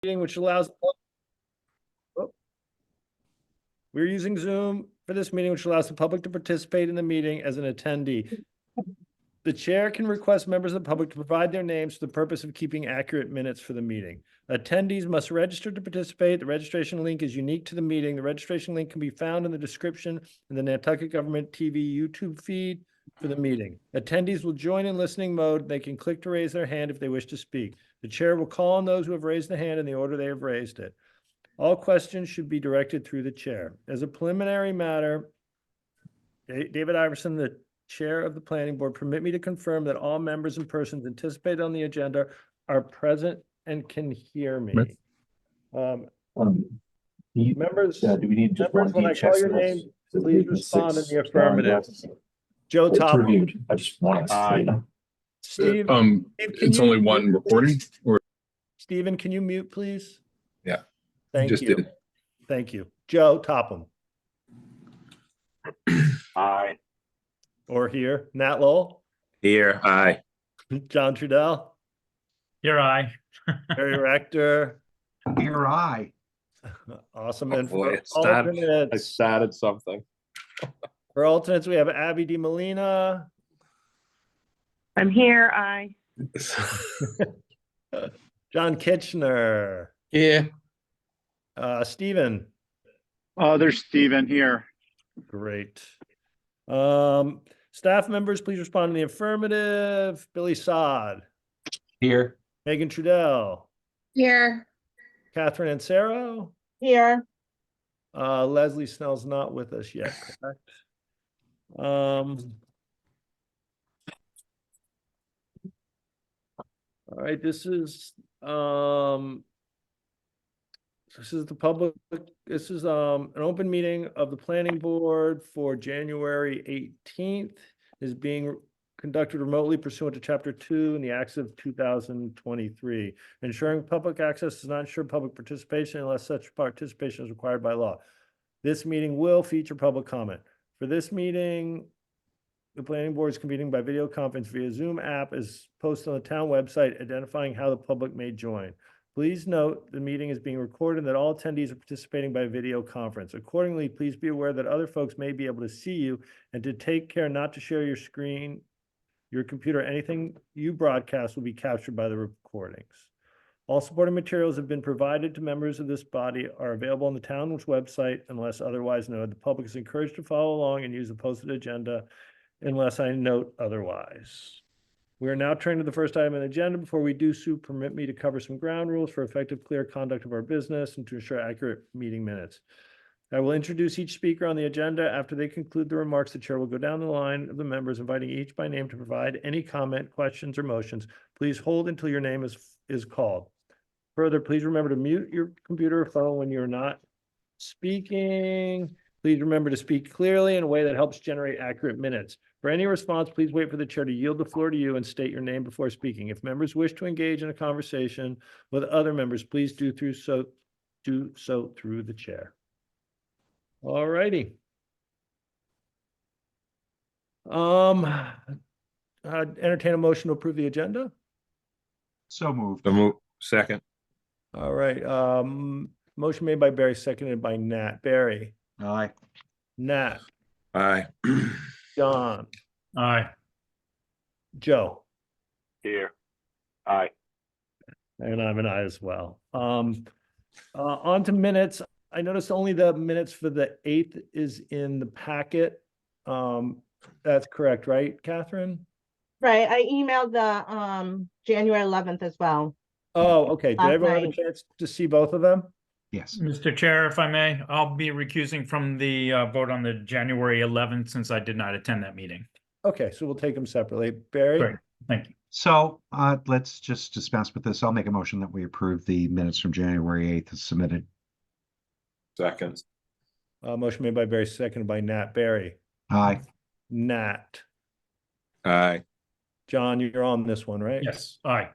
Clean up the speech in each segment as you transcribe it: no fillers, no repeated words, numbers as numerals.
meeting, which allows. Oh. We're using Zoom for this meeting, which allows the public to participate in the meeting as an attendee. The chair can request members of the public to provide their names for the purpose of keeping accurate minutes for the meeting. Attendees must register to participate. The registration link is unique to the meeting. The registration link can be found in the description in the Nantucket Government TV YouTube feed for the meeting. Attendees will join in listening mode. They can click to raise their hand if they wish to speak. The chair will call on those who have raised the hand in the order they have raised it. All questions should be directed through the chair. As a preliminary matter, David Iverson, the chair of the planning board, permit me to confirm that all members and persons anticipated on the agenda are present and can hear me. Members, do we need just members, one when I deed call check your for this? name, please respond in the affirmative. Joe It's Topham. reviewed. I just want to. Steve, can It's you only one mute, recording, or Stephen, can you mute, please? Yeah, Thank just you. did. Thank you. Joe Topham. Aye. Or here, Nat Lowell, Here, aye. John Trudell, Here I. Harry Rector. Here I. Awesome. Oh, And boy, for it started. alternates, I started something. for alternates, we have Abby D. Molina, I'm here. I. John Kitchener, Yeah. Stephen. There's Stephen here. Great. Staff members, please respond in the affirmative. Billy Sod, Here. Megan Trudell, Here. Catherine Ansero. Here. Leslie Snell's not with us yet, correct? All right, this is the public, this is an open meeting of the planning board for January 18th. Is being conducted remotely pursuant to Chapter 2 in the Acts of 2023. Ensuring public access does not ensure public participation unless such participation is required by law. This meeting will feature public comment. For this meeting, the planning board is convening by video conference via Zoom app is posted on the town website identifying how the public may join. Please note the meeting is being recorded and that all attendees are participating by video conference. Accordingly, please be aware that other folks may be able to see you and to take care not to share your screen, your computer, anything you broadcast will be captured by the recordings. All supporting materials have been provided to members of this body are available on the town's website unless otherwise noted. The public is encouraged to follow along and use the posted agenda unless I note otherwise. We are now turning to the first item on the agenda. Before we do so, permit me to cover some ground rules for effective, clear conduct of our business and to ensure accurate meeting minutes. I will introduce each speaker on the agenda. After they conclude the remarks, the chair will go down the line of the members, inviting each by name to provide any comment, questions, or motions. Please hold until your name is called. Further, please remember to mute your computer or phone when you're not speaking. Please remember to speak clearly in a way that helps generate accurate minutes. For any response, please wait for the chair to yield the floor to you and state your name before speaking. If members wish to engage in a conversation with other members, please do so through the chair. All righty. Entertain a motion to approve the agenda. So moved. So move, second. All right, motion made by Barry, seconded by Nat. Barry, Aye. Nat, Aye. John, Aye. Joe, Here. Aye. and I'm an I as well. On to minutes. I noticed only the minutes for the 8th is in the packet. That's correct, right, Catherine? Right. I emailed the January 11th as well. Oh, okay. Did Last everyone have a night. chance to see both of them? Yes. Mr. Chair, if I may, I'll be recusing from the vote on the January 11th since I did not attend that meeting. Okay, so we'll take them separately. Barry, Great. Thank you. So let's just dispense with this. I'll make a motion that we approve the minutes from January 8th as submitted. Second. motion made by Barry, seconded by Nat. Barry, Aye. Nat, Aye. John, you're on this one, right? Yes, aye.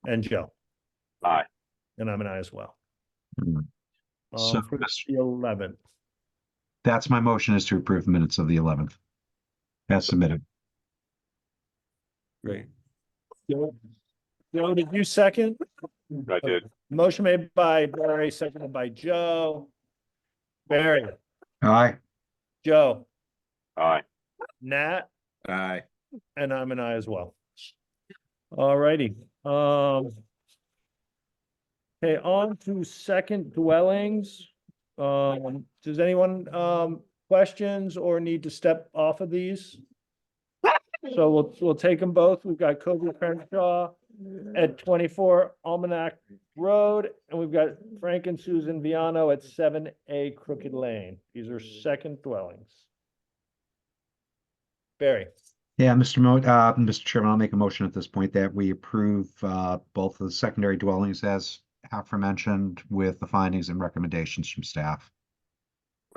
And Joe. Aye. And I'm an I as well. So For Mr. the 11th. That's my motion, is to approve the minutes of the 11th as submitted. Great. Joe, did you second? I did. Motion made by Barry, seconded by Joe. Barry, Aye. Joe, Aye. Nat, Aye. and I'm an aye as well. All righty, okay, on to second dwellings. Does anyone, questions or need to step off of these? So we'll take them both. We've got Kobe Crenshaw at 24 Almanac Road, and we've got Frank and Susan Viano at 7A Crooked Lane. These are second dwellings. Barry, Yeah, Mr. Chairman, I'll make a motion at this point that we approve both of the secondary dwellings as aforementioned with the findings and recommendations from staff.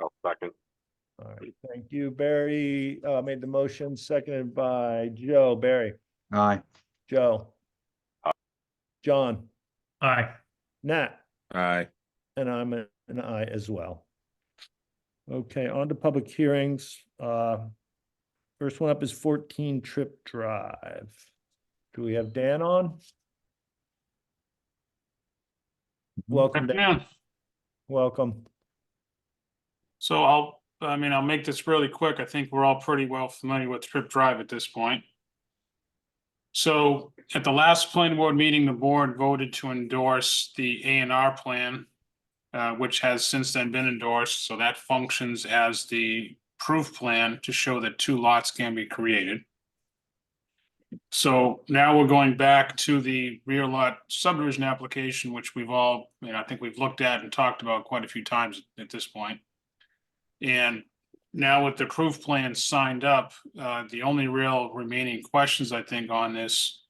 I'll second. all right, thank you. Barry, made the motion, seconded by Joe. Barry, Aye. Joe. John, Aye. Nat, Aye. and I'm an aye as well. Okay, on to public hearings. First one up is 14 Trip Drive. Do we have Dan on? Welcome, Dan. Yeah, Welcome. so I'll make this really quick. I think we're all pretty well familiar with Trip Drive at this point. So at the last planning board meeting, the board voted to endorse the A&R plan, which has since then been endorsed. So that functions as the proof plan to show that 2 lots can be created. So now we're going back to the rear lot subdivision application, which we've all, I think we've looked at and talked about quite a few times at this point. And now with the proof plan signed up, the only real remaining questions, I think, on this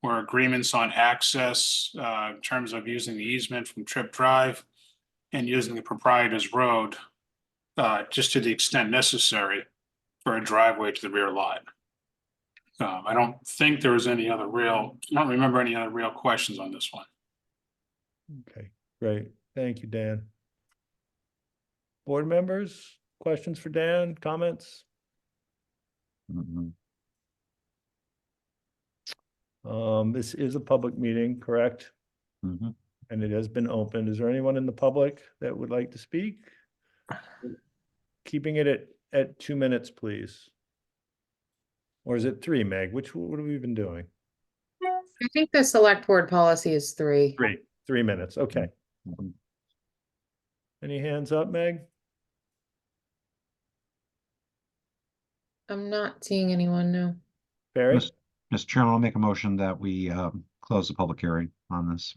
were agreements on access, in terms of using the easement from Trip Drive and using the proprietor's road, just to the extent necessary for a driveway to the rear lot. I don't think there was I don't remember any other real questions on this one. Okay, great. Thank you, Dan. Board members, questions for Dan, comments? Mhm. This is a public meeting, correct? Mhm. And it has been opened. Is there anyone in the public that would like to speak? Keeping it at 2 minutes, please. Or is it 3, Meg? What have we been doing? I think the select board policy is 3. 3 minutes, okay. Mhm. Any hands up, Meg? I'm not seeing anyone, no. Barry? Mr. Chairman, I'll make a motion that we close the public hearing on this.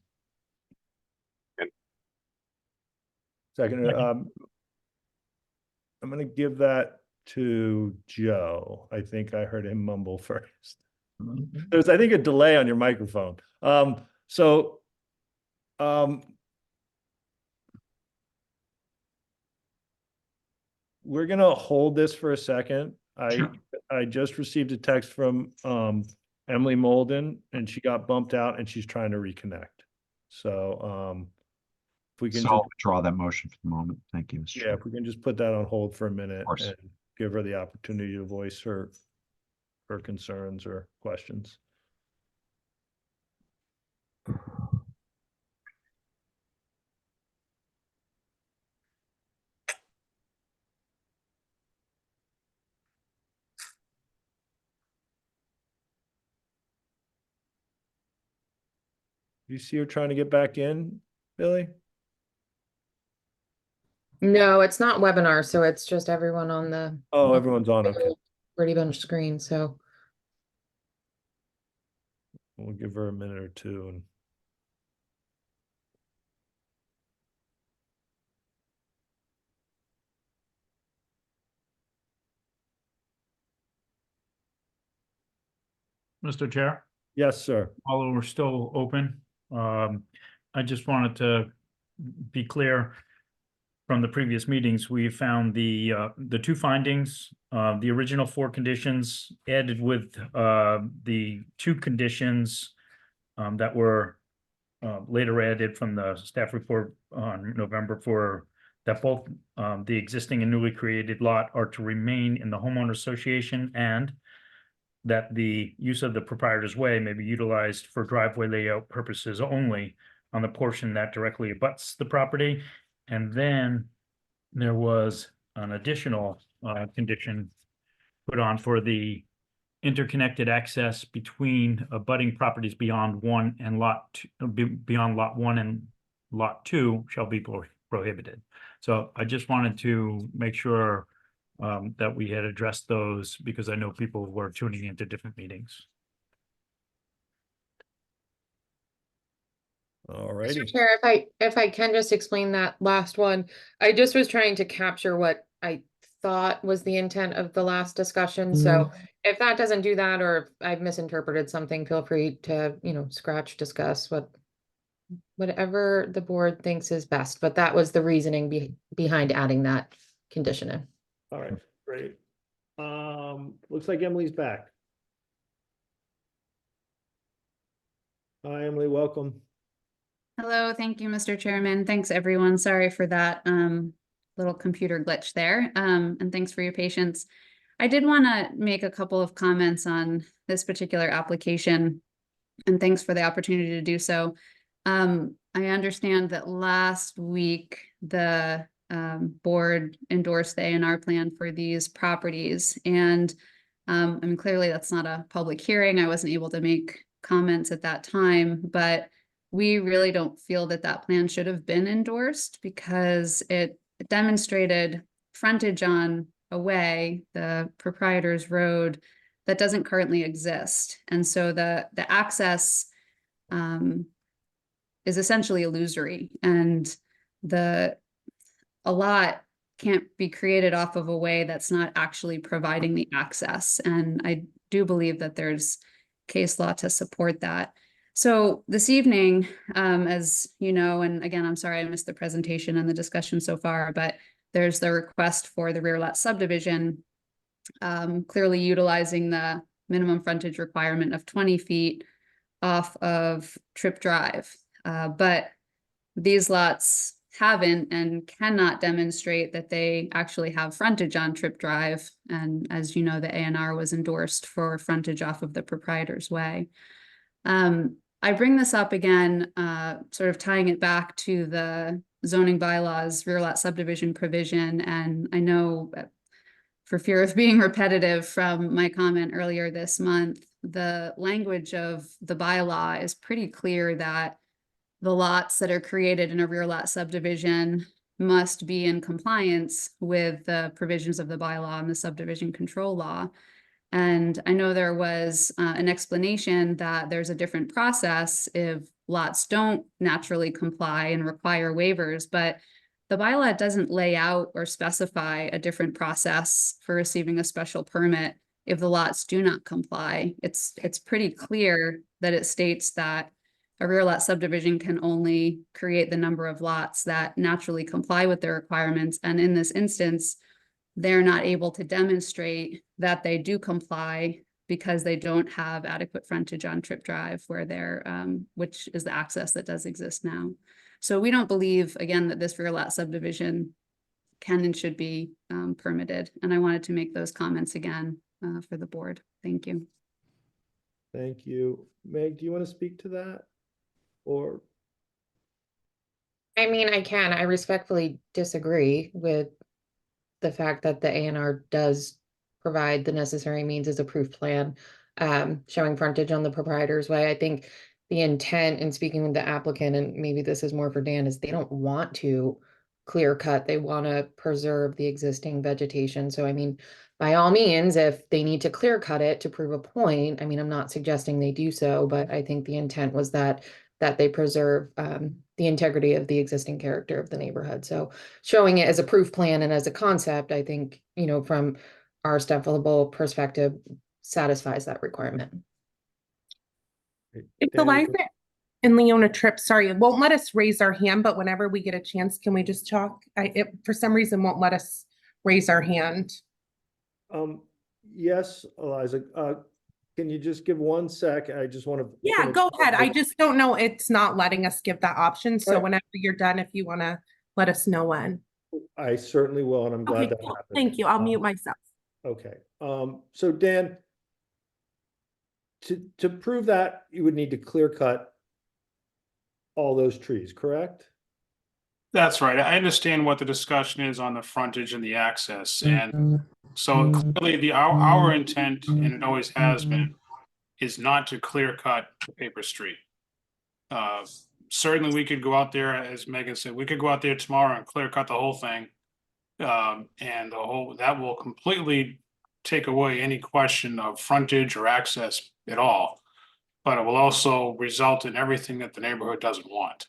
Second, Second. I'm gonna give that to Joe. I think I heard him mumble first. There's, I think, a delay on your microphone. We're gonna hold this for a second. Sure. I just received a text from Emily Molden, and she got bumped out and she's trying to reconnect. So if we can So just, I'll withdraw that motion for the moment. Thank you, Mr. yeah, Chairman. if we can just put that on hold for a minute course. and give her the opportunity to voice her concerns or questions. You see her trying to get back in, Billy? No, it's not webinar, so it's just everyone on the Oh, everyone's on, okay. Brady Bunch screen, so. We'll give her a minute or two and. Mr. Chair, Yes, sir. while we're still open, I just wanted to be clear. From the previous meetings, we found the 2 findings, the original 4 conditions added with the 2 conditions that were later added from the staff report on November for that both the existing and newly created lot are to remain in the homeowner association, and that the use of the proprietor's way may be utilized for driveway layout purposes only on the portion that directly abuts the property. And then there was an additional condition put on for the interconnected access between abutting properties beyond one and beyond lot 1 and lot 2 shall be prohibited. So I just wanted to make sure that we had addressed those, because I know people were tuning into different meetings. All Mr. righty. Chair, if I can just explain that last one, I just was trying to capture what I thought was the intent of the last discussion. So if that doesn't do that, or if I've misinterpreted something, feel free to, scratch, discuss whatever the board thinks is best. But that was the reasoning behind adding that condition in. All right, great. Looks like Emily's back. Hi, Emily, welcome. Hello, thank you, Mr. Chairman. Thanks, everyone. Sorry for that little computer glitch there. And thanks for your patience. I did want to make a couple of comments on this particular application, and thanks for the opportunity to do so. I understand that last week the board endorsed the A&R plan for these properties, and I mean, clearly that's not a public hearing. I wasn't able to make comments at that time, but we really don't feel that that plan should have been endorsed, because it demonstrated frontage on a way, the proprietor's road, that doesn't currently exist. And so the access is essentially illusory, and a lot can't be created off of a way that's not actually providing the access. And I do believe that there's case law to support that. So this evening, as you know, and again, I'm sorry I missed the presentation and the discussion so far, but there's the request for the rear lot subdivision, clearly utilizing the minimum frontage requirement of 20 feet off of Tripp Drive. But these lots haven't and cannot demonstrate that they actually have frontage on Tripp Drive. And as you know, the A&R was endorsed for frontage off of the proprietor's way. I bring this up again, sort of tying it back to the zoning bylaws, rear lot subdivision provision. And I know, for fear of being repetitive from my comment earlier this month, the language of the bylaw is pretty clear that the lots that are created in a rear lot subdivision must be in compliance with the provisions of the bylaw and the subdivision control law. And I know there was an explanation that there's a different process if lots don't naturally comply and require waivers, but the bylaw doesn't lay out or specify a different process for receiving a special permit if the lots do not comply. It's pretty clear that it states that a rear lot subdivision can only create the number of lots that naturally comply with their requirements. And in this instance, they're not able to demonstrate that they do comply because they don't have adequate frontage on Tripp Drive, where which is the access that does exist now. So we don't believe, again, that this rear lot subdivision can and should be permitted. And I wanted to make those comments again for the board. Thank you. Thank you. Meg, do you want to speak to that? Or I mean, I respectfully disagree with the fact that the A&R does provide the necessary means as a proof plan, showing frontage on the proprietor's way. I think the intent in speaking with the applicant, and maybe this is more for Dan, is they don't want to clear cut. They want to preserve the existing vegetation. So, I mean, by all means, if they need to clear cut it to prove a point, I mean, I'm not suggesting they do so, but I think the intent was that they preserve the integrity of the existing character of the neighborhood. So showing it as a proof plan and as a concept, I think, from our staffable perspective, satisfies that requirement. If the license and Leona Tripp, sorry, it won't let us raise our hand, but whenever we get a chance, can we just talk? It for some reason won't let us raise our hand. yes, Eliza, can you just give 1 sec? I just want to. Yeah, go ahead. I just don't know. It's not letting us give that option. So Right. whenever you're done, if you want to let us know when. I certainly will, and I'm glad Okay, that cool. happened. Thank you. I'll mute myself. Okay, so Dan, to prove that, you would need to clear cut all those trees, correct? That's right. I understand what the discussion is on the frontage and the access, and so clearly our intent, and it always has been, is not to clear cut Paper Street. Certainly, we could go out there, as Megan said, we could go out there tomorrow and clear cut the whole thing. And that will completely take away any question of frontage or access at all. But it will also result in everything that the neighborhood doesn't want.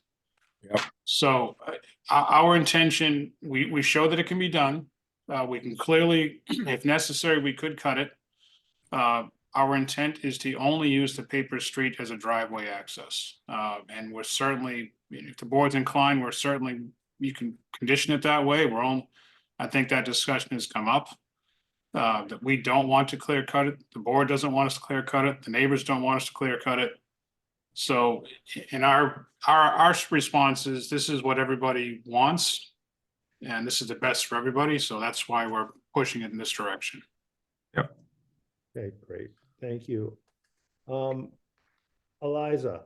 Yep. So our intention, we show that it can be done. We can clearly, if necessary, we could cut it. Our intent is to only use the Paper Street as a driveway access. And we're certainly, if the board's inclined, you can condition it that way. I think that discussion has come up. That we don't want to clear cut it. The board doesn't want us to clear cut it. The neighbors don't want us to clear cut it. So in our response is, this is what everybody wants. And this is the best for everybody. So that's why we're pushing it in this direction. Okay, great. Thank you. Eliza.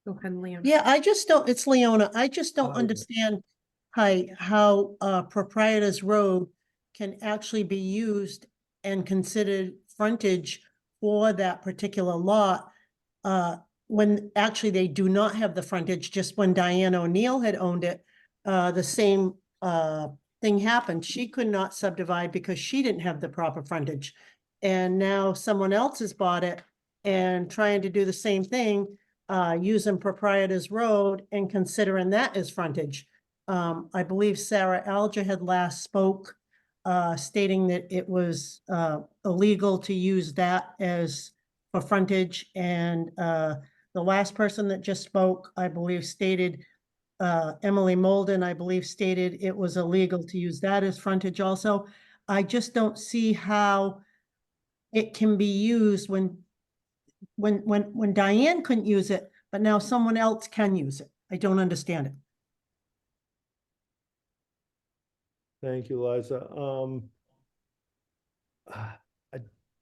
Go ahead, Liam. Yeah, I just don't, it's Leona. I just don't Okay. understand how Proprietors Road can actually be used and considered frontage for that particular lot. When actually they do not have the frontage. Just when Diane O'Neill had owned it, the same thing happened. She could not subdivide because she didn't have the proper frontage. And now someone else has bought it and trying to do the same thing, using Proprietors Road and considering that as frontage. I believe Sarah Alger had last spoke, stating that it was illegal to use that as for frontage. And the last person that just spoke, I believe, stated, Emily Molden, I believe, stated it was illegal to use that as frontage also. I just don't see how it can be used when Diane couldn't use it, but now someone else can use it. I don't understand it. Thank you, Eliza.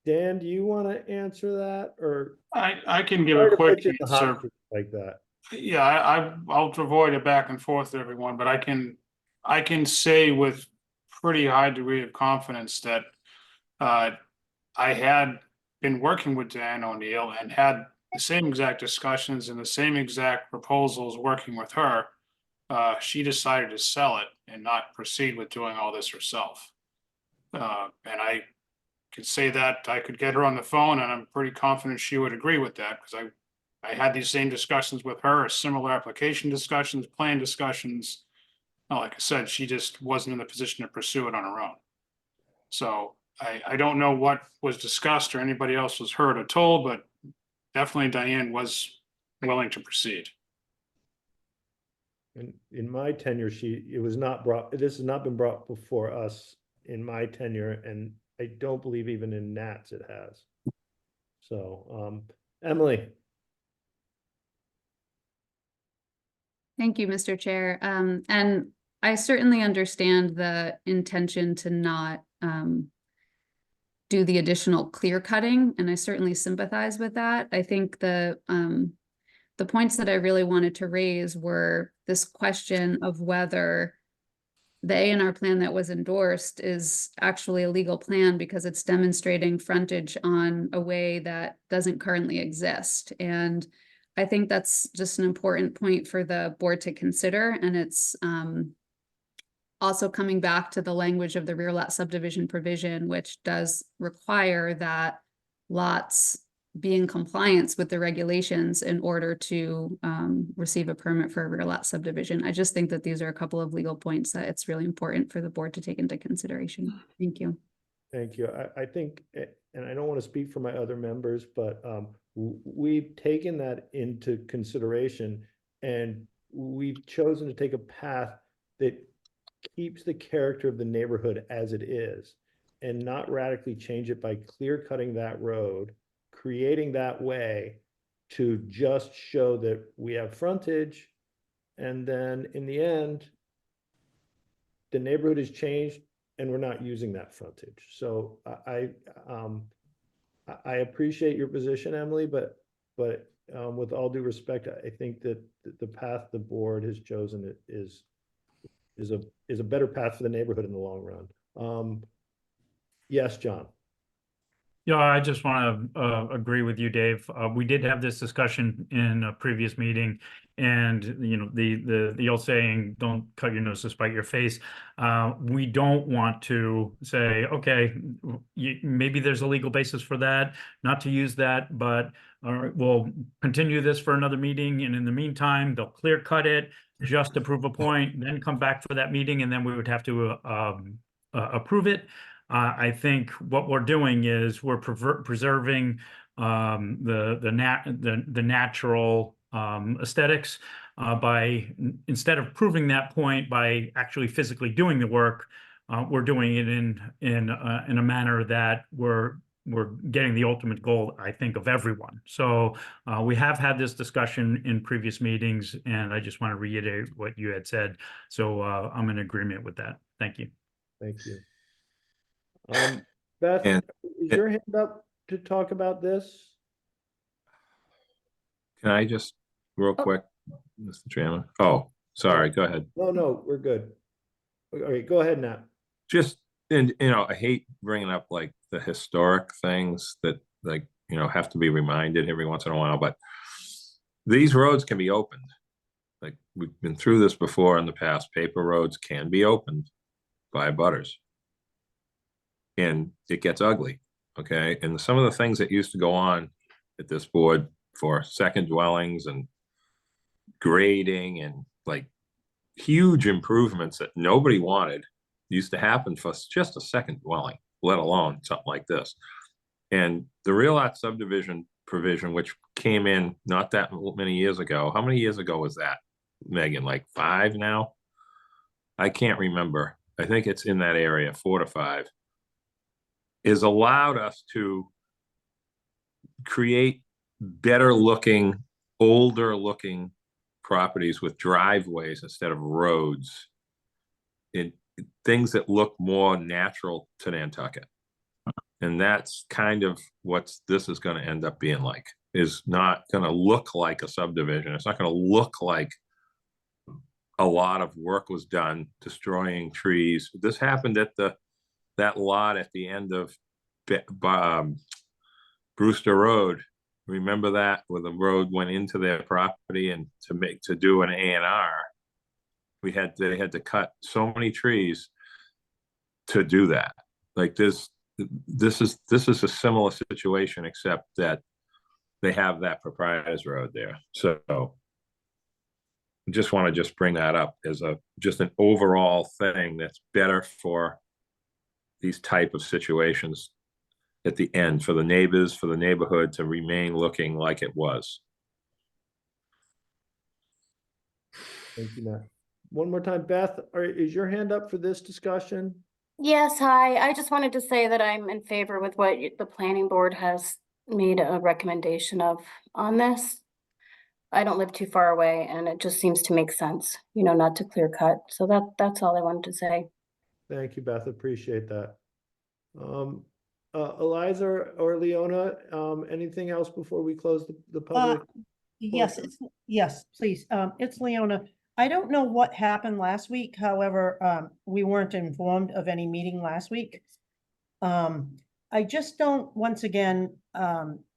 Dan, do you want to answer that, or? I can give Sorry a to quick put you in the hot answer. seat like that. Yeah, I'll avoid a back and forth to everyone, but I can say with pretty high degree of confidence that I had been working with Diane O'Neill and had the same exact discussions and the same exact proposals working with her. She decided to sell it and not proceed with doing all this herself. And I could say that I could get her on the phone, and I'm pretty confident she would agree with that, because I had these same discussions with her, similar application discussions, plan discussions. Like I said, she just wasn't in the position to pursue it on her own. So I don't know what was discussed or anybody else was heard or told, but definitely Diane was willing to proceed. And in my tenure, this has not been brought before us in my tenure, and I don't believe even in Nat's it has. So, Emily. Thank you, Mr. Chair. And I certainly understand the intention to not do the additional clear cutting, and I certainly sympathize with that. I think the points that I really wanted to raise were this question of whether the A&R plan that was endorsed is actually a legal plan because it's demonstrating frontage on a way that doesn't currently exist. And I think that's just an important point for the board to consider. And it's also coming back to the language of the rear lot subdivision provision, which does require that lots be in compliance with the regulations in order to receive a permit for a rear lot subdivision. I just think that these are a couple of legal points that it's really important for the board to take into consideration. Thank you. Thank you. I think, and I don't want to speak for my other members, but we've taken that into consideration, and we've chosen to take a path that keeps the character of the neighborhood as it is and not radically change it by clear cutting that road, creating that way to just show that we have frontage. And then in the end, the neighborhood has changed and we're not using that frontage. So I appreciate your position, Emily, but with all due respect, I think that the path the board has chosen is a better path for the neighborhood in the long run. Yes, John. Yeah, I just want to agree with you, Dave. We did have this discussion in a previous meeting, and you know the old saying, "Don't cut your nose to spite your face." We don't want to say, okay, maybe there's a legal basis for that, not to use that, but all right, we'll continue this for another meeting, and in the meantime, they'll clear cut it, just to prove a point, then come back for that meeting, and then we would have to approve it. I think what we're doing is we're preserving the natural aesthetics by instead of proving that point by actually physically doing the work, we're doing it in a manner that we're getting the ultimate goal, I think, of everyone. So we have had this discussion in previous meetings, and I just want to reiterate what you had said. So I'm in agreement with that. Thank you. Thank you. Beth, And- is your hand up to talk about this? Can I just, real quick, Mr. Chairman? Oh, sorry, go ahead. No, we're good. All right, go ahead, Nat. Just, and, you know, I hate bringing up like the historic things that like, you know, have to be reminded every once in a while, but these roads can be opened. Like, we've been through this before in the past. Paper roads can be opened by butters. And it gets ugly, okay? And some of the things that used to go on at this board for second dwellings and grading and like huge improvements that nobody wanted used to happen for just a second dwelling, let alone something like this. And the real lot subdivision provision, which came in not that many years ago. How many years ago was that, Megan? Like 5 now? I can't remember. I think it's in that area, 4 to 5. Is allowed us to create better looking, older looking properties with driveways instead of roads, in things that look more natural to Nantucket. And that's kind of what this is going to end up being like, is not going to look like a subdivision. It's not going to look like a lot of work was done destroying trees. This happened at that lot at the end of Brewster Road. Remember that, where the road went into their property, and to do an A&R, they had to cut so many trees to do that. Like this is a similar situation, except that they have that proprietor's road there. So I just want to bring that up as just an overall thing that's better for these type of situations at the end, for the neighbors, for the neighborhood to remain looking like it was. Thank you, Matt. One more time, Beth, is your hand up for this discussion? Yes, hi. I just wanted to say that I'm in favor with what the planning board has made a recommendation of on this. I don't live too far away, and it just seems to make sense, you know, not to clear cut. So that's all I wanted to say. Thank you, Beth. Appreciate that. Eliza or Leona, anything else before we close the public? Yes, yes, please. It's Leona. I don't know what happened last week. However, we weren't informed of any meeting last week. I just don't, once again,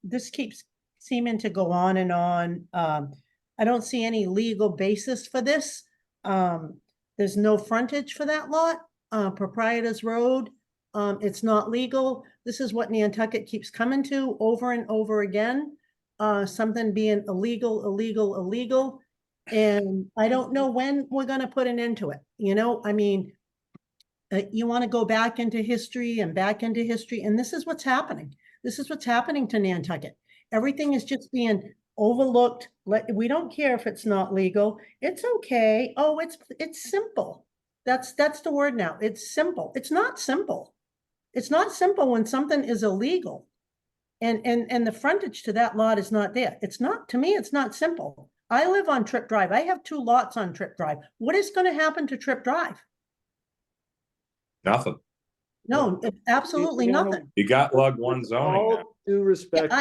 this keeps seeming to go on and on. I don't see any legal basis for this. There's no frontage for that lot, Proprietors Road. It's not legal. This is what Nantucket keeps coming to over and over again. Something being illegal. And I don't know when we're going to put an end to it. You know, I mean, you want to go back into history, and this is what's happening. This is what's happening to Nantucket. Everything is just being overlooked. We don't care if it's not legal. It's okay. Oh, it's simple. That's the word now. It's simple. It's not simple. It's not simple when something is illegal. And the frontage to that lot is not there. It's not, to me, it's not simple. I live on Trip Drive. I have 2 lots on Trip Drive. What is going to happen to Trip Drive? Nothing. No, absolutely Again, nothing. You got lug one zoning now. All due Yeah, respect.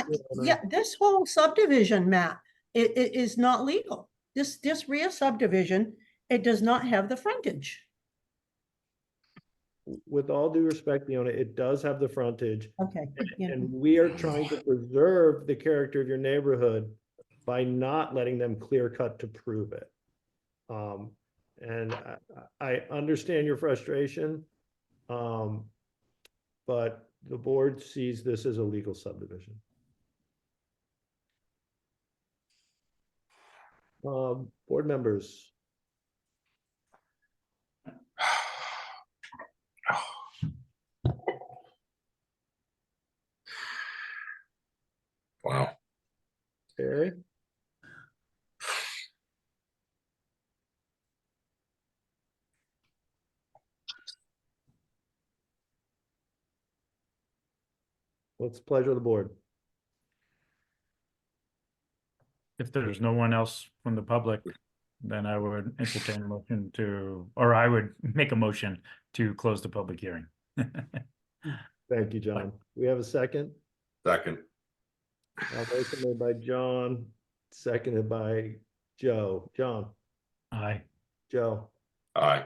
yeah, this whole subdivision map, it is not legal. This rear subdivision, it does not have the frontage. With all due respect, Leona, it does have the frontage. Okay. yeah. And we are trying to preserve the character of your neighborhood by not letting them clear cut to prove it. And I understand your frustration. But the board sees this as a legal subdivision. Board members. Wow. Terry? What's the pleasure of the board? If there's no one else from the public, then I would entertain a motion to, or I would make a motion to close the public hearing. Thank you, John. We have a second? Second. Motion made by John, seconded by Joe. John, Aye. Joe, Aye.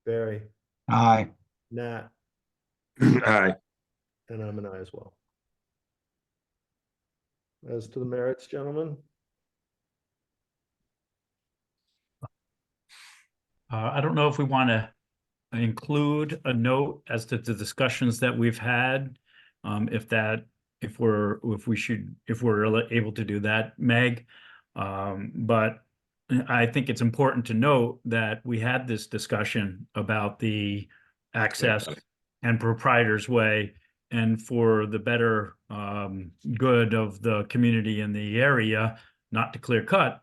Barry, Aye. Nat, Aye. and I'm an aye as well. As to the merits, gentlemen, I don't know if we want to include a note as to the discussions that we've had. If we're able to do that, Meg. But I think it's important to note that we had this discussion about the access and proprietor's way, and for the better good of the community in the area, not to clear cut,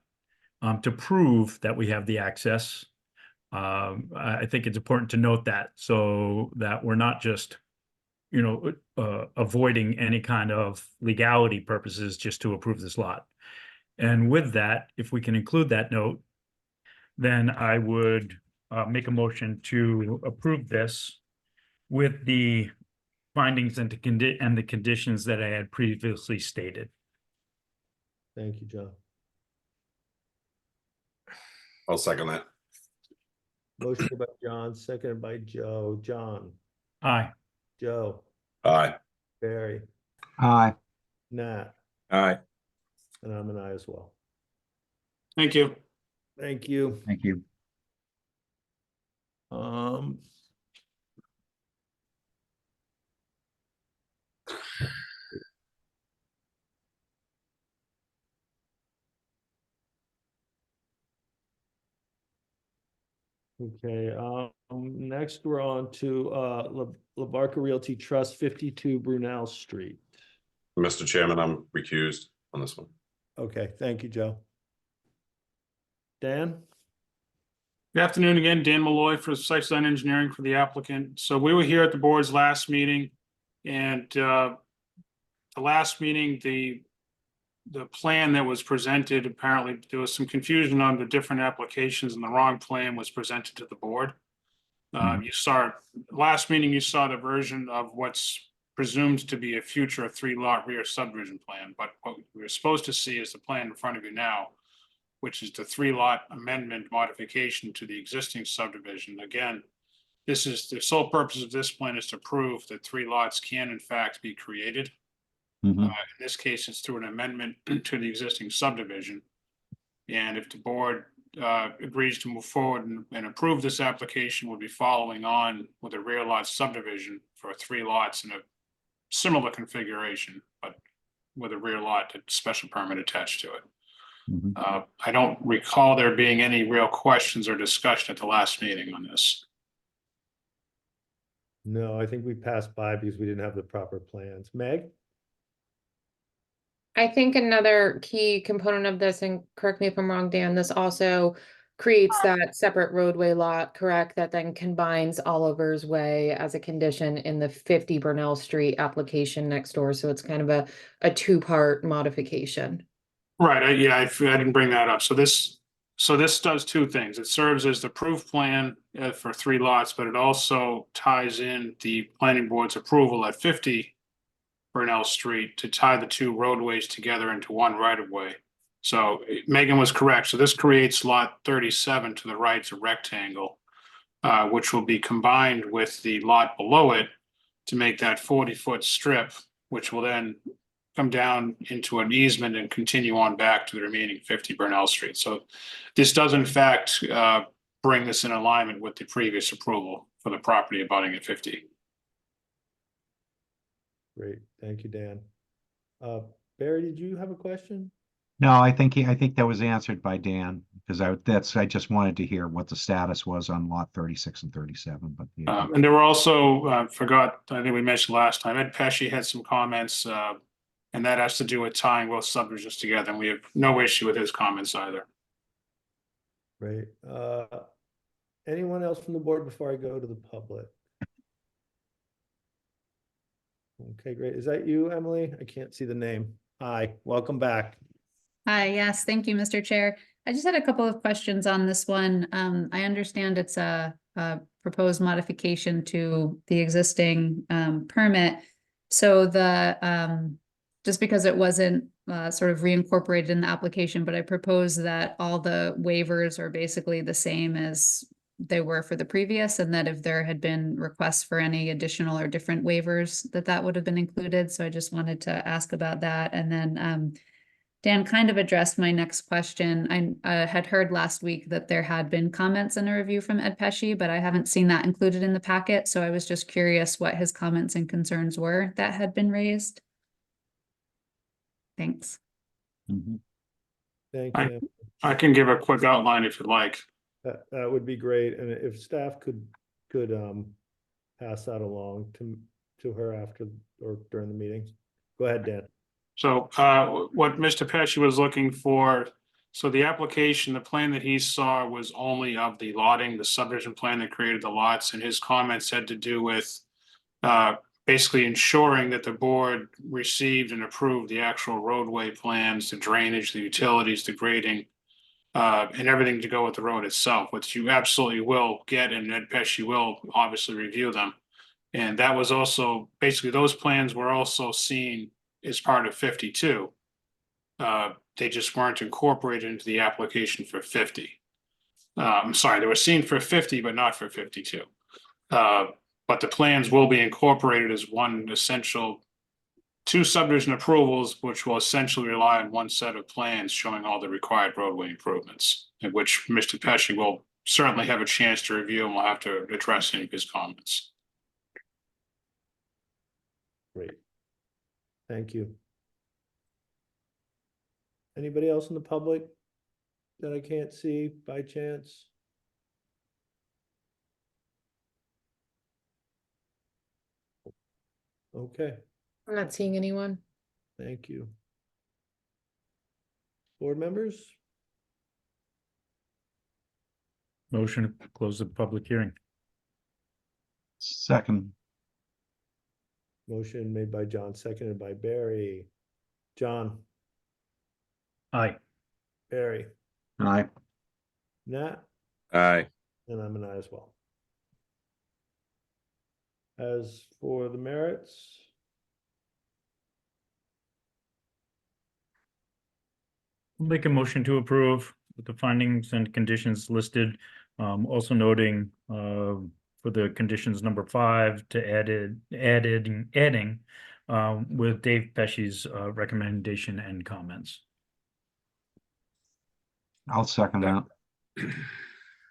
to prove that we have the access. I think it's important to note that, so that we're not just, avoiding any kind of legality purposes just to approve this lot. And with that, if we can include that note, then I would make a motion to approve this with the findings and the conditions that I had previously stated. thank you, John. I'll second that. Motion made by John, seconded by Joe. John, Aye. Joe, Aye. Barry, Aye. Nat, Aye. and I'm an aye as well. Thank you. Thank you. Thank you. Okay, next we're on to La Barca Realty Trust, 52 Brunel Street. Mr. Chairman, I'm recused on this one. Okay, thank you, Joe. Dan? Good afternoon again, Dan Malloy for Site Design Engineering for the applicant. So we were here at the board's last meeting, and the last meeting, the plan that was presented, apparently there was some confusion on the different applications, and the wrong plan was presented to the board. You saw, last meeting, you saw the version of what's presumed to be a future 3-lot rear subdivision plan, but what we're supposed to see is the plan in front of you now, which is the 3-lot amendment modification to the existing subdivision. Again, this is the sole purpose of this plan, is to prove that 3 lots can in fact be created. In this case, it's through an amendment to the existing subdivision. And if the board agrees to move forward and approve this application, we'll be following on with a rear lot subdivision for 3 lots in a similar configuration, but with a rear lot special permit attached to it. I don't recall there being any real questions or discussion at the last meeting on this. No, I think we passed by because we didn't have the proper plans. Meg? I think another key component of this, and correct me if I'm wrong, Dan, this also creates that separate roadway lot, correct? That then combines Oliver's Way as a condition in the 50 Burnell Street application next door. So it's kind of a 2-part modification. Right, I didn't bring that up. So this So this does two things. It serves as the proof plan for 3 lots, but it also ties in the planning board's approval at 50 Burnell Street to tie the 2 roadways together into one right-of-way. So Megan was correct. So this creates lot 37 to the right, it's a rectangle, which will be combined with the lot below it to make that 40-foot strip, which will then come down into an easement and continue on back to the remaining 50 Burnell Street. So this does in fact bring this in alignment with the previous approval for the property abutting at 50. Great, thank you, Dan. Barry, did you have a question? No, I think that was answered by Dan, because I just wanted to hear what the status was on lot 36 and 37, but. Yeah. And there were also, I think we mentioned last time, Ed Pesci had some comments, and that has to do with tying both subdivisions together, and we have no issue with his comments either. Great. Anyone else from the board before I go to the public? Okay, great. Is that you, Emily? I can't see the name. Hi, welcome back. Hi, yes, thank you, Mr. Chair. I just had a couple of questions on this one. I understand it's a proposed modification to the existing permit. So just because it wasn't sort of reincorporated in the application, but I propose that all the waivers are basically the same as they were for the previous, and that if there had been requests for any additional or different waivers, that would have been included. So I just wanted to ask about that. And then Dan kind of addressed my next question. I had heard last week that there had been comments in a review from Ed Pesci, but I haven't seen that included in the packet. So I was just curious what his comments and concerns were that had been raised. Thanks. Thank you. I can give a quick outline if you'd like. That would be great. And if staff could pass that along to her after or during the meeting. Go ahead, Dan. So what Mr. Pesci was looking for, so the application, the plan that he saw was only of the lotting, the subdivision plan that created the lots, and his comments had to do with basically ensuring that the board received and approved the actual roadway plans, the drainage, the utilities, the grading, and everything to go with the road itself, which you absolutely will get, and Ed Pesci will obviously review them. And that was also, basically those plans were also seen as part of 52. They just weren't incorporated into the application for 50. I'm sorry, they were seen for 50, but not for 52. But the plans will be incorporated as one essential, 2 subdivision approvals, which will essentially rely on one set of plans showing all the required roadway improvements, in which Mr. Pesci will certainly have a chance to review and will have to address any of his comments. Great. Thank you. Anybody else in the public that I can't see by chance? Okay, I'm not seeing anyone. thank you. Board members? Motion to close the public hearing. Second. Motion made by John, seconded by Barry. John, Aye. Barry, Aye. Nat, Aye. and I'm an aye as well. As for the merits, I'll make a motion to approve with the findings and conditions listed. Also noting for the conditions number 5 to adding with Dave Pesci's recommendation and comments. I'll second that.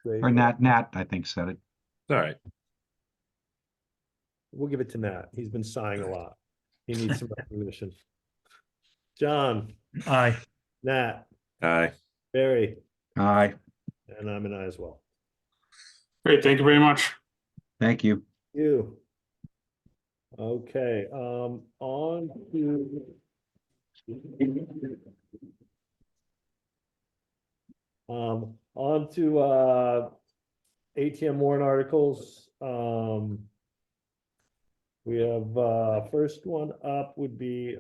great. Or Nat, I think said it. All right. We'll give it to Nat. He's been sighing a lot. He needs some recognition. John, Aye. Nat, Aye. Barry, Aye. and I'm an aye as well. Great, thank you very much. Thank you. You. Okay, on to ATM warrant articles. We have first one up would be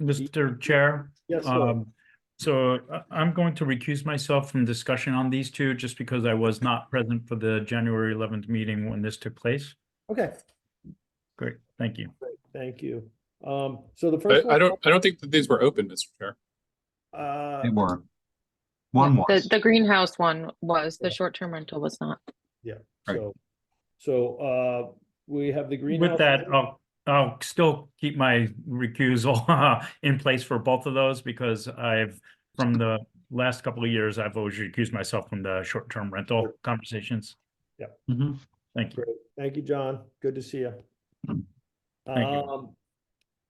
Mr. Chair. yes, sir. So I'm going to recuse myself from discussion on these two just because I was not present for the January 11th meeting when this took place. Okay, Great, thank you. great, thank you. So the first one. I don't think that these were open, Mr. Chair. They were. One The, was. the greenhouse one was, the Yeah. short-term rental was not. Yeah, Right. so we have the greenhouse. With that, I'll still keep my recusal in place for both of those because from the last couple of years, I've always recused myself from the short-term rental conversations. Mhm. Thank you. Great, thank you, John, good to see you. Thank you.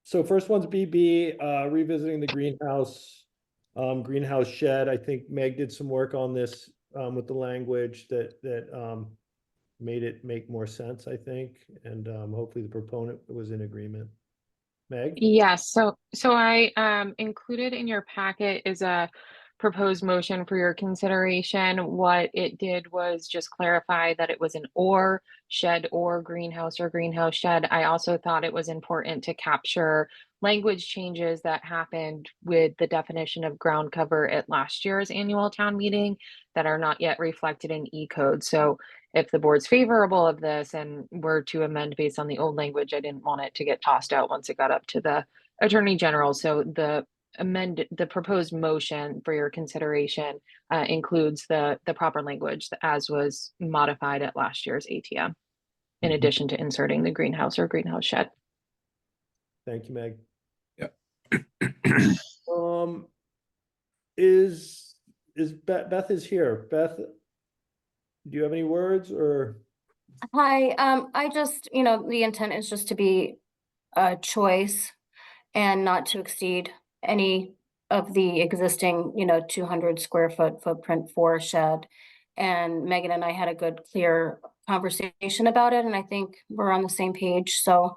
So first one's BB, revisiting the greenhouse shed. I think Meg did some work on this, with the language that made it make more sense, I think, and hopefully the proponent was in agreement. Meg? Yes, so I included in your packet is a proposed motion for your consideration. What it did was just clarify that it was an or shed or greenhouse shed. I also thought it was important to capture language changes that happened with the definition of ground cover at last year's annual town meeting that are not yet reflected in E-code. So if the board's favorable of this and were to amend based on the old language, I didn't want it to get tossed out once it got up to the Attorney General. So the proposed motion for your consideration includes the proper language as was modified at last year's ATM, in addition to inserting the greenhouse or greenhouse shed. Thank you, Meg. Yeah. Is Beth is here. Beth, do you have any words or? Hi, I just, the intent is just to be a choice and not to exceed any of the existing, 200 square foot footprint for a shed. And Megan and I had a good, clear conversation about it, and I think we're on the same page. So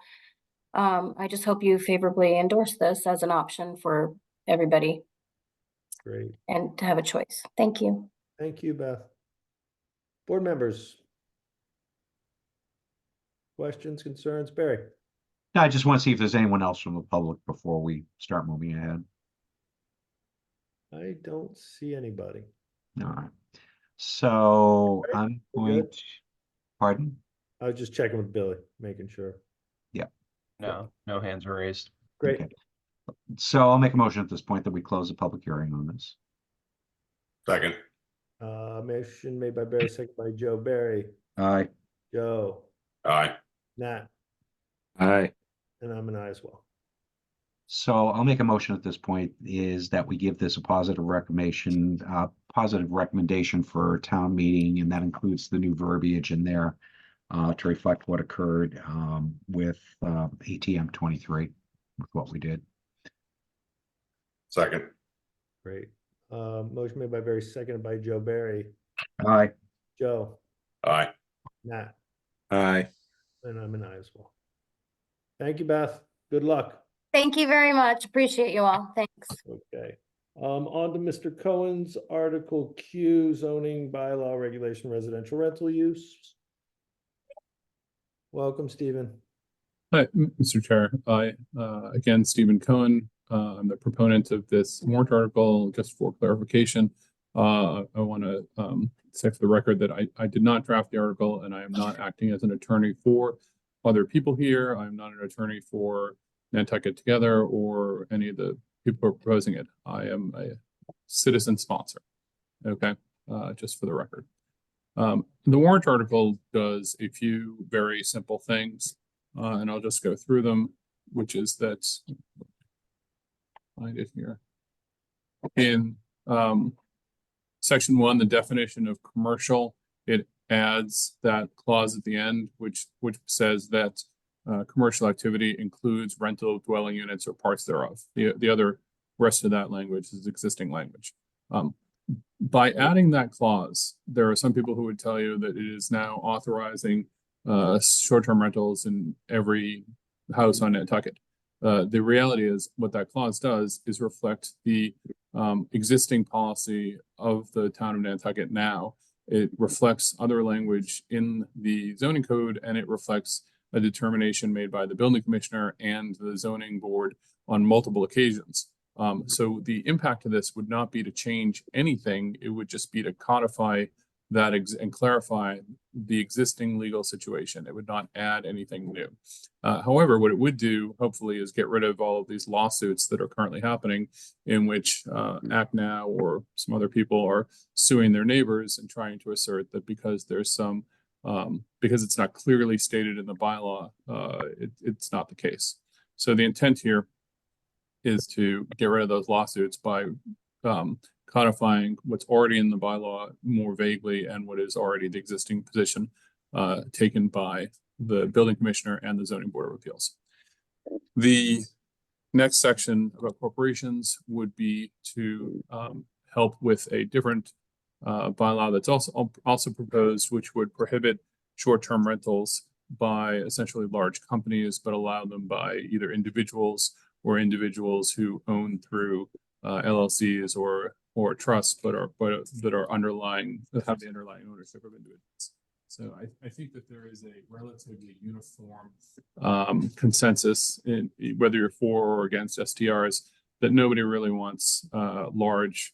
I just hope you favorably endorse this as an option for everybody Great, and to have a choice. Thank you. thank you, Beth. Board members? Questions, concerns? Barry? I just want to see if there's anyone else from the public before we start moving ahead. I don't see anybody. All right. So Right, I'm we're going good. to, pardon? I was just checking with Billy, making sure. No hands were raised. Great, Okay. So I'll make a motion at this point that we close the public hearing on this. Second. Motion made by Barry, second by Joe. Barry, Aye. Joe, Aye. Nat, Aye. and I'm an aye as well. So I'll make a motion at this point is that we give this a positive recommendation for town meeting, and that includes the new verbiage in there to reflect what occurred with ATM 23, with what we did. Second. Great. Motion made by Barry, seconded by Joe. Barry, Aye. Joe, Aye. Nat, Aye. and I'm an aye as well. Thank you, Beth. Good luck. Thank you very much. Appreciate you all. Thanks. Okay. On to Mr. Cohen's Article Q, zoning bylaw regulation residential rental use. Welcome, Stephen. Hi, Mr. Chair. Again, Stephen Cohen. I'm the proponent of this warrant article. Just for clarification, I want to say for the record that I did not draft the article, and I am not acting as an attorney for other people here. I'm not an attorney for Nantucket Together or any of the people who are proposing it. I am a citizen sponsor. Okay, just for the record. The warrant article does a few very simple things, and I'll just go through them, which is that, find it here. In section 1, the definition of commercial, it adds that clause at the end, which says that commercial activity includes rental of dwelling units or parts thereof. The other rest of that language is existing language. By adding that clause, there are some people who would tell you that it is now authorizing short-term rentals in every house on Nantucket. The reality is what that clause does is reflect the existing policy of the town of Nantucket now. It reflects other language in the zoning code, and it reflects a determination made by the building commissioner and the zoning board on multiple occasions. So the impact of this would not be to change anything. It would just be to codify that and clarify the existing legal situation. It would not add anything new. However, what it would do, hopefully, is get rid of all of these lawsuits that are currently happening in which Act Now or some other people are suing their neighbors and trying to assert that because there's some, because it's not clearly stated in the bylaw, it's not the case. So the intent here is to get rid of those lawsuits by codifying what's already in the bylaw more vaguely and what is already the existing position taken by the building commissioner and the zoning board of appeals. The next section about corporations would be to help with a different bylaw that's also proposed, which would prohibit short-term rentals by essentially large companies, but allow them by either individuals or individuals who own through LLCs or trusts, but that are underlying, that have the underlying ownership of individuals. So I think that there is a relatively uniform consensus in whether you're for or against STRs, that nobody really wants large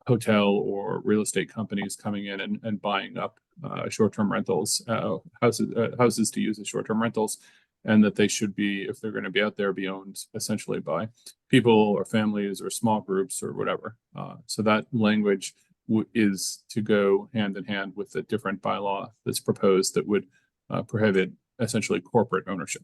hotel or real estate companies coming in and buying up short-term rentals, houses to use as short-term rentals, and that they should be, if they're going to be out there, be owned essentially by people or families or small groups or whatever. So that language is to go hand in hand with a different bylaw that's proposed that would prohibit essentially corporate ownership.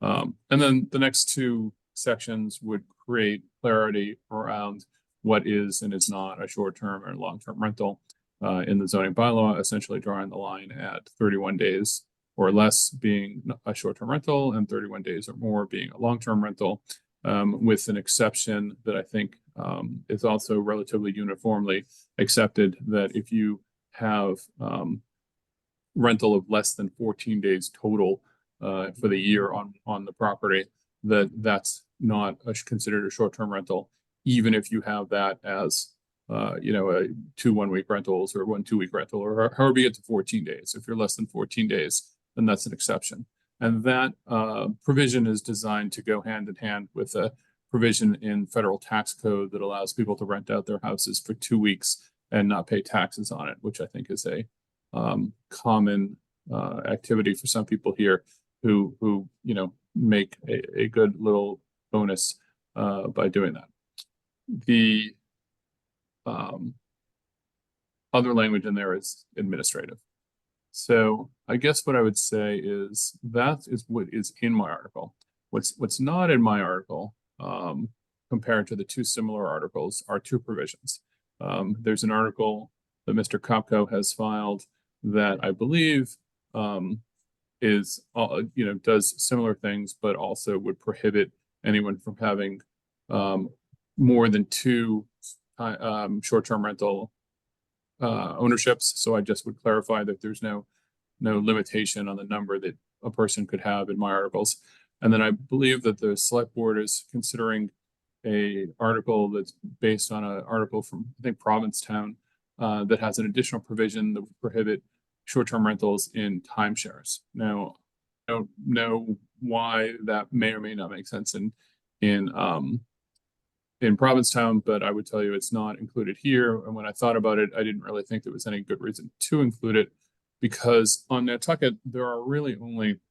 And then the next two sections would create clarity around what is and is not a short-term or long-term rental in the zoning bylaw, essentially drawing the line at 31 days or less being a short-term rental and 31 days or more being a long-term rental, with an exception that I think is also relatively uniformly accepted, that if you have rental of less than 14 days total for the year on the property, that's not considered a short-term rental, even if you have that as two 1 week rentals or 1 2 week rental, or however you get to 14 days. If you're less than 14 days, then that's an exception. And that provision is designed to go hand in hand with a provision in federal tax code that allows people to rent out their houses for 2 weeks and not pay taxes on it, which I think is a common activity for some people here who make a good little bonus by doing that. The other language in there is administrative. So I guess what I would say is that is what is in my article. What's not in my article, compared to the two similar articles, are two provisions. There's an article that Mr. Kopko has filed that I believe is does similar things, but also would prohibit anyone from having more than two short-term rental ownerships. So I just would clarify that there's no limitation on the number that a person could have in my articles. And then I believe that the select board is considering a article that's based on an article from, I think, Provincetown, that has an additional provision that would prohibit short-term rentals in timeshares. Now, I don't know why that may or may not make sense in Provincetown, but I would tell you it's not included here. And when I thought about it, I didn't really think there was any good reason to include it, because on Nantucket, there are really only,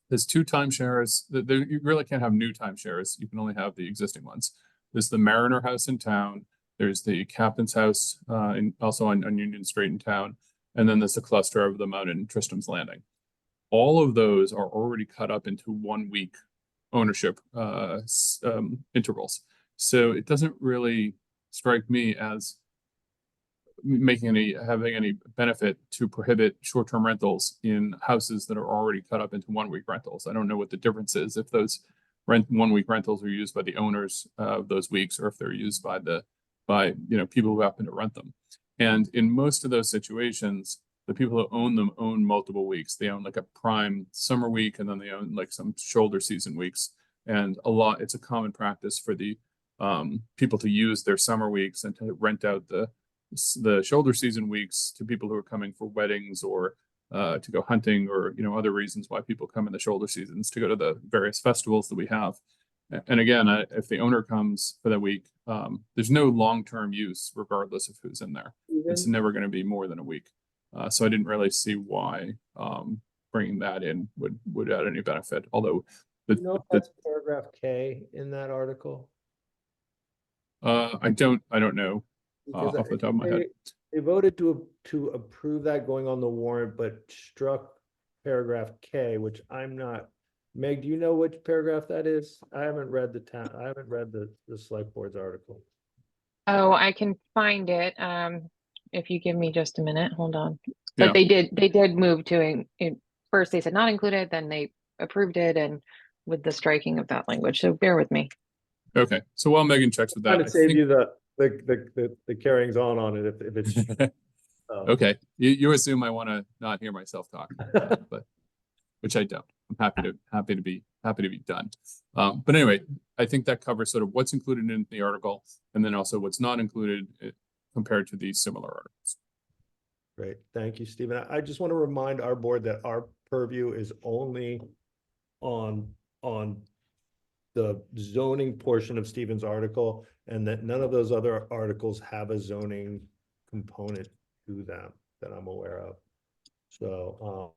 there's two timeshares. You really can't have new timeshares. You can only have the existing ones. There's the Mariner House in town. There's the Captain's House, also on Union Street in town. And then there's the cluster of them out in Tristram's Landing. All of those are already cut up into 1 week ownership intervals. So it doesn't really strike me as having any benefit to prohibit short-term rentals in houses that are already cut up into 1 week rentals. I don't know what the difference is if those 1 week rentals are used by the owners of those weeks, or if they're used by people who happen to rent them. And in most of those situations, the people who own them own multiple weeks. They own like a prime summer week, and then they own like some shoulder season weeks. And it's a common practice for the people to use their summer weeks and to rent out the shoulder season weeks to people who are coming for weddings or to go hunting, or other reasons why people come in the shoulder seasons to go to the various festivals that we have. And again, if the owner comes for that week, there's no long-term use regardless of who's in there. It's never going to be more than a week. So I didn't really see why bringing that in would add any benefit. Although You know if that's paragraph K in that article? I don't know Because off the top of my head. They voted to approve that going on the warrant, but struck paragraph K, which I'm not. Meg, do you know which paragraph that is? I haven't read the select board's article. Oh, I can find it. If you give me just a minute, hold on. Yeah. But they did move to first they said not included, then they approved it and with the striking of that language. So bear with me. Okay, so while Megan checks with that, Trying to save you the carryings on it if it's. Okay, you assume I want to not hear myself talk, but which I don't. I'm happy to be done. But anyway, I think that covers sort of what's included in the article, and then also what's not included compared to these similar articles. Great, thank you, Stephen. I just want to remind our board that our purview is only on the zoning portion of Stephen's article, and that none of those other articles have a zoning component to them that I'm aware of. So,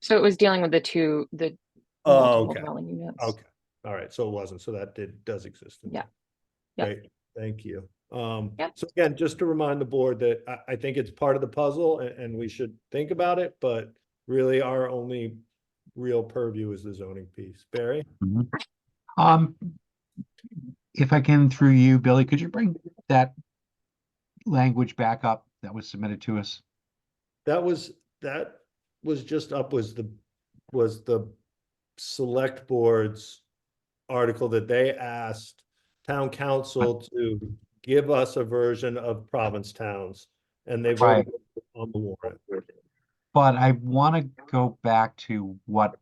So it was dealing with the multiple okay. dwelling units. Okay, all right, so it wasn't, so that does exist. Yeah. Yeah. Great, thank you. Yep. So again, just to remind the board that I think it's part of the puzzle and we should think about it, but really our only real purview is the zoning piece. Barry? If I can, through you, Billy, could you bring that language back up that was submitted to us? That was just up was the select board's article that they asked town council to give us a version of province towns, and they voted on the warrant. But I want to go back to what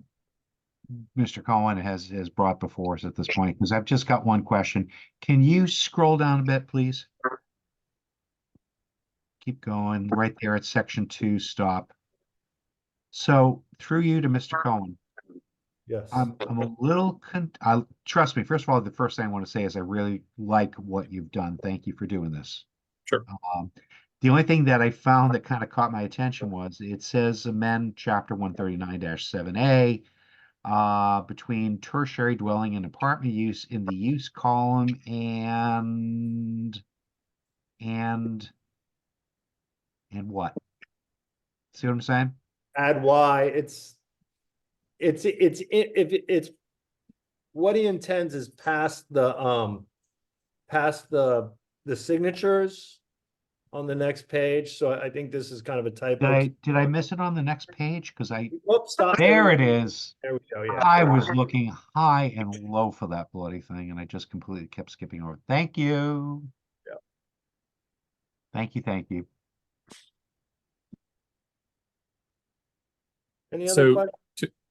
Mr. Cohen has brought before us at this point, because I've just got one question. Can you scroll down a bit, please? Keep going, right there at section 2, stop. So through you to Mr. Cohen. Yes. I'm a little, trust me, first of all, the first thing I want to say is I really like what you've done. Thank you for doing this. Sure. The only thing that I found that kind of caught my attention was it says amend chapter 139-7A between tertiary dwelling and apartment use in the use column and what? See what I'm saying? Add Y, it's what he intends is past the signatures on the next page. So I think this is kind of a typo. Did I miss it on the next page? Because Oops, stop. there it is. There we go. Yeah. I was looking high and low for that bloody thing, and I just completely kept skipping over. Thank you. Yeah. Thank you. Any other So questions?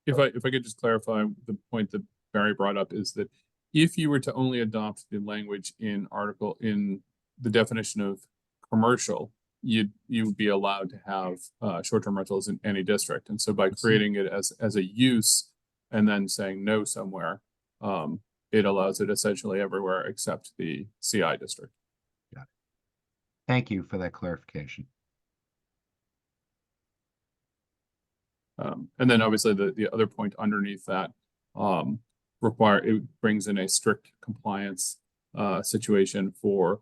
if I could just clarify the point that Barry brought up is that if you were to only adopt the language in the definition of commercial, you would be allowed to have short-term rentals in any district. And so by creating it as a use and then saying no somewhere, it allows it essentially everywhere except the CI district. Got it. Thank you for that clarification. And then obviously the other point underneath that it brings in a strict compliance situation for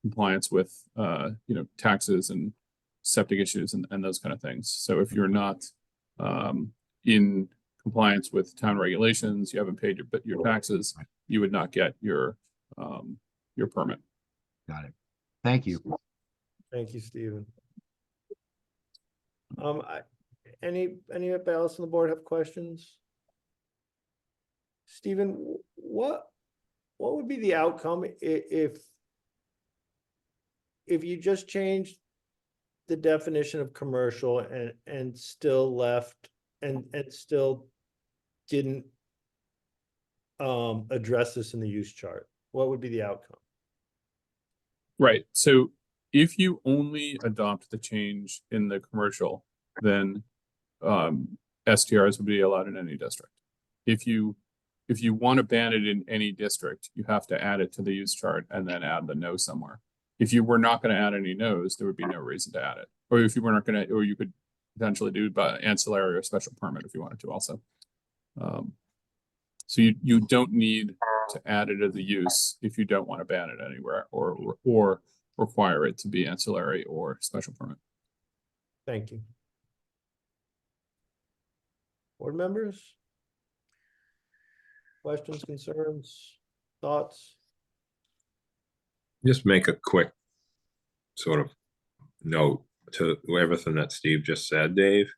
compliance with taxes and septic issues and those kind of things. So if you're not in compliance with town regulations, you haven't paid your taxes, you would not get your permit. Got it. Thank you. Thank you, Stephen. Anybody else on the board have questions? Stephen, what would be the outcome if you just changed the definition of commercial and still left and still didn't address this in the use chart? What would be the outcome? Right. So if you only adopt the change in the commercial, then STRs would be allowed in any district. If you if you want to ban it in any district, you have to add it to the use chart and then add the no somewhere. If you were not going to add any no's, there would be no reason to add it. Or if you were not going to, or you could potentially do by ancillary or special permit if you wanted to also. So you don't need to add it as a use if you don't want to ban it anywhere or require it to be ancillary or special permit. Thank you. Board members? Questions, concerns, thoughts? Just make a quick sort of note to everything that Steve just said, Dave.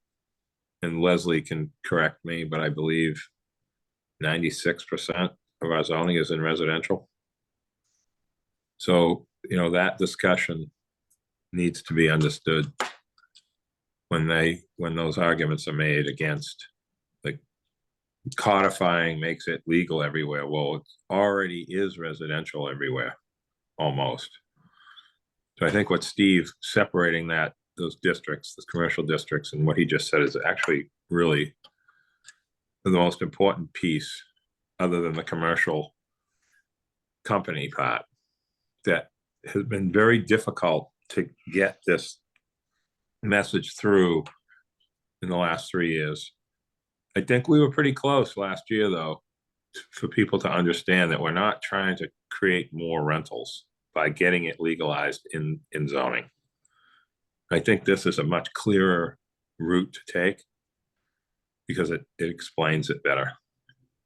And Leslie can correct me, but I believe 96% of our zoning is in residential. So, you know, that discussion needs to be understood when those arguments are made against, like, codifying makes it legal everywhere. Well, it already is residential everywhere, almost. So I think what Steve separating those districts, the commercial districts, and what he just said is actually really the most important piece, other than the commercial company part, that has been very difficult to get this message through in the last 3 years. I think we were pretty close last year, though, for people to understand that we're not trying to create more rentals by getting it legalized in zoning. I think this is a much clearer route to take because it explains it better.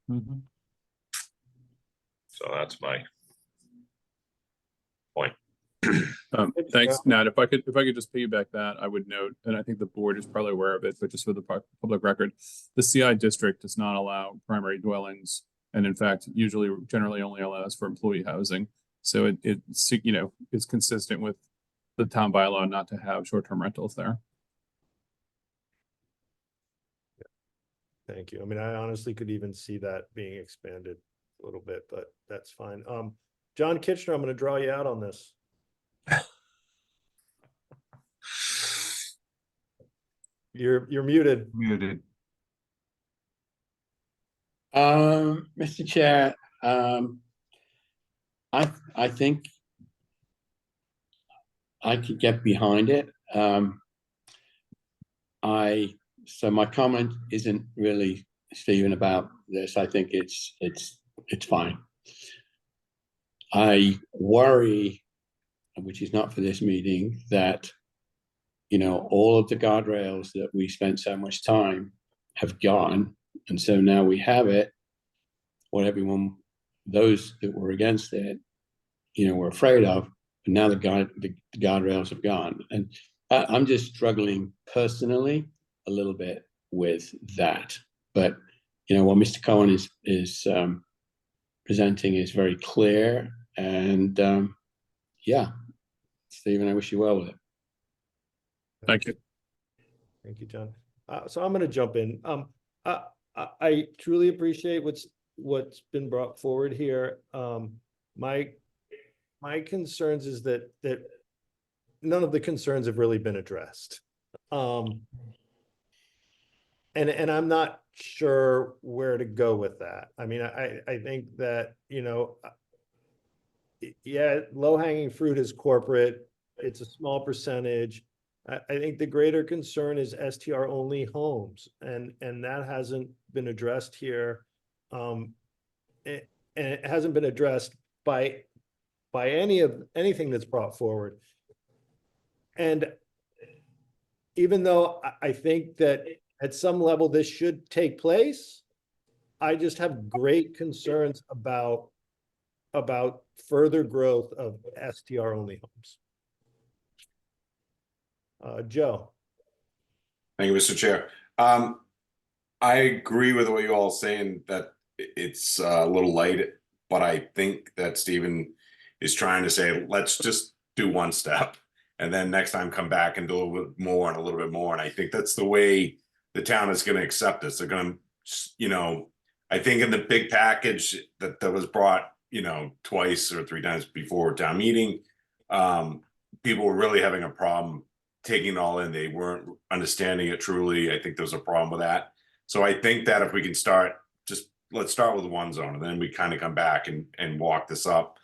Mm-hmm. So that's my point. Thanks, Nat. If I could just piggyback that, I would note, and I think the board is probably aware of it, but just for the public record, the CI district does not allow primary dwellings, and in fact, generally only allows for employee housing. So it's, you know, it's consistent with the town bylaw not to have short-term rentals there. Thank you. I mean, I honestly could even see that being expanded a little bit, but that's fine. John Kitchener, I'm going to draw you out on this. You're muted. Muted. Mr. Chair, I think I could get behind it. So my comment isn't really, Stephen, about this. I think it's fine. I worry, which is not for this meeting, that, you know, all of the guardrails that we spent so much time have gone. And so now we have it, what those that were against it, you know, were afraid of, but now the guardrails have gone. And I'm just struggling personally a little bit with that. But, you know, what Mr. Cohen is presenting is very clear. And yeah, Stephen, I wish you well with it. Thank you. Thank you, John. So I'm going to jump in. I truly appreciate what's been brought forward here. My concerns is that none of the concerns have really been addressed. And I'm not sure where to go with that. I mean, I think that, you know, yeah, low-hanging fruit is corporate. It's a small percentage. I think the greater concern is STR only homes, and that hasn't been addressed here. And it hasn't been addressed by anything that's brought forward. And even though I think that at some level this should take place, I just have great concerns about further growth of STR only homes. Joe. Thank you, Mr. Chair. I agree with what you all saying that it's a little light, but I think that Stephen is trying to say, let's just do one step and then next time come back and do a little bit more and a little bit more. And I think that's the way the town is going to accept this. They're going to, you know, I think in the big package that was brought, you know, twice or 3 times before town meeting, people were really having a problem taking it all in. They weren't understanding it truly. I think there was a problem with that. So I think that if we can start just let's start with one zone, and then we kind of come back and walk this up.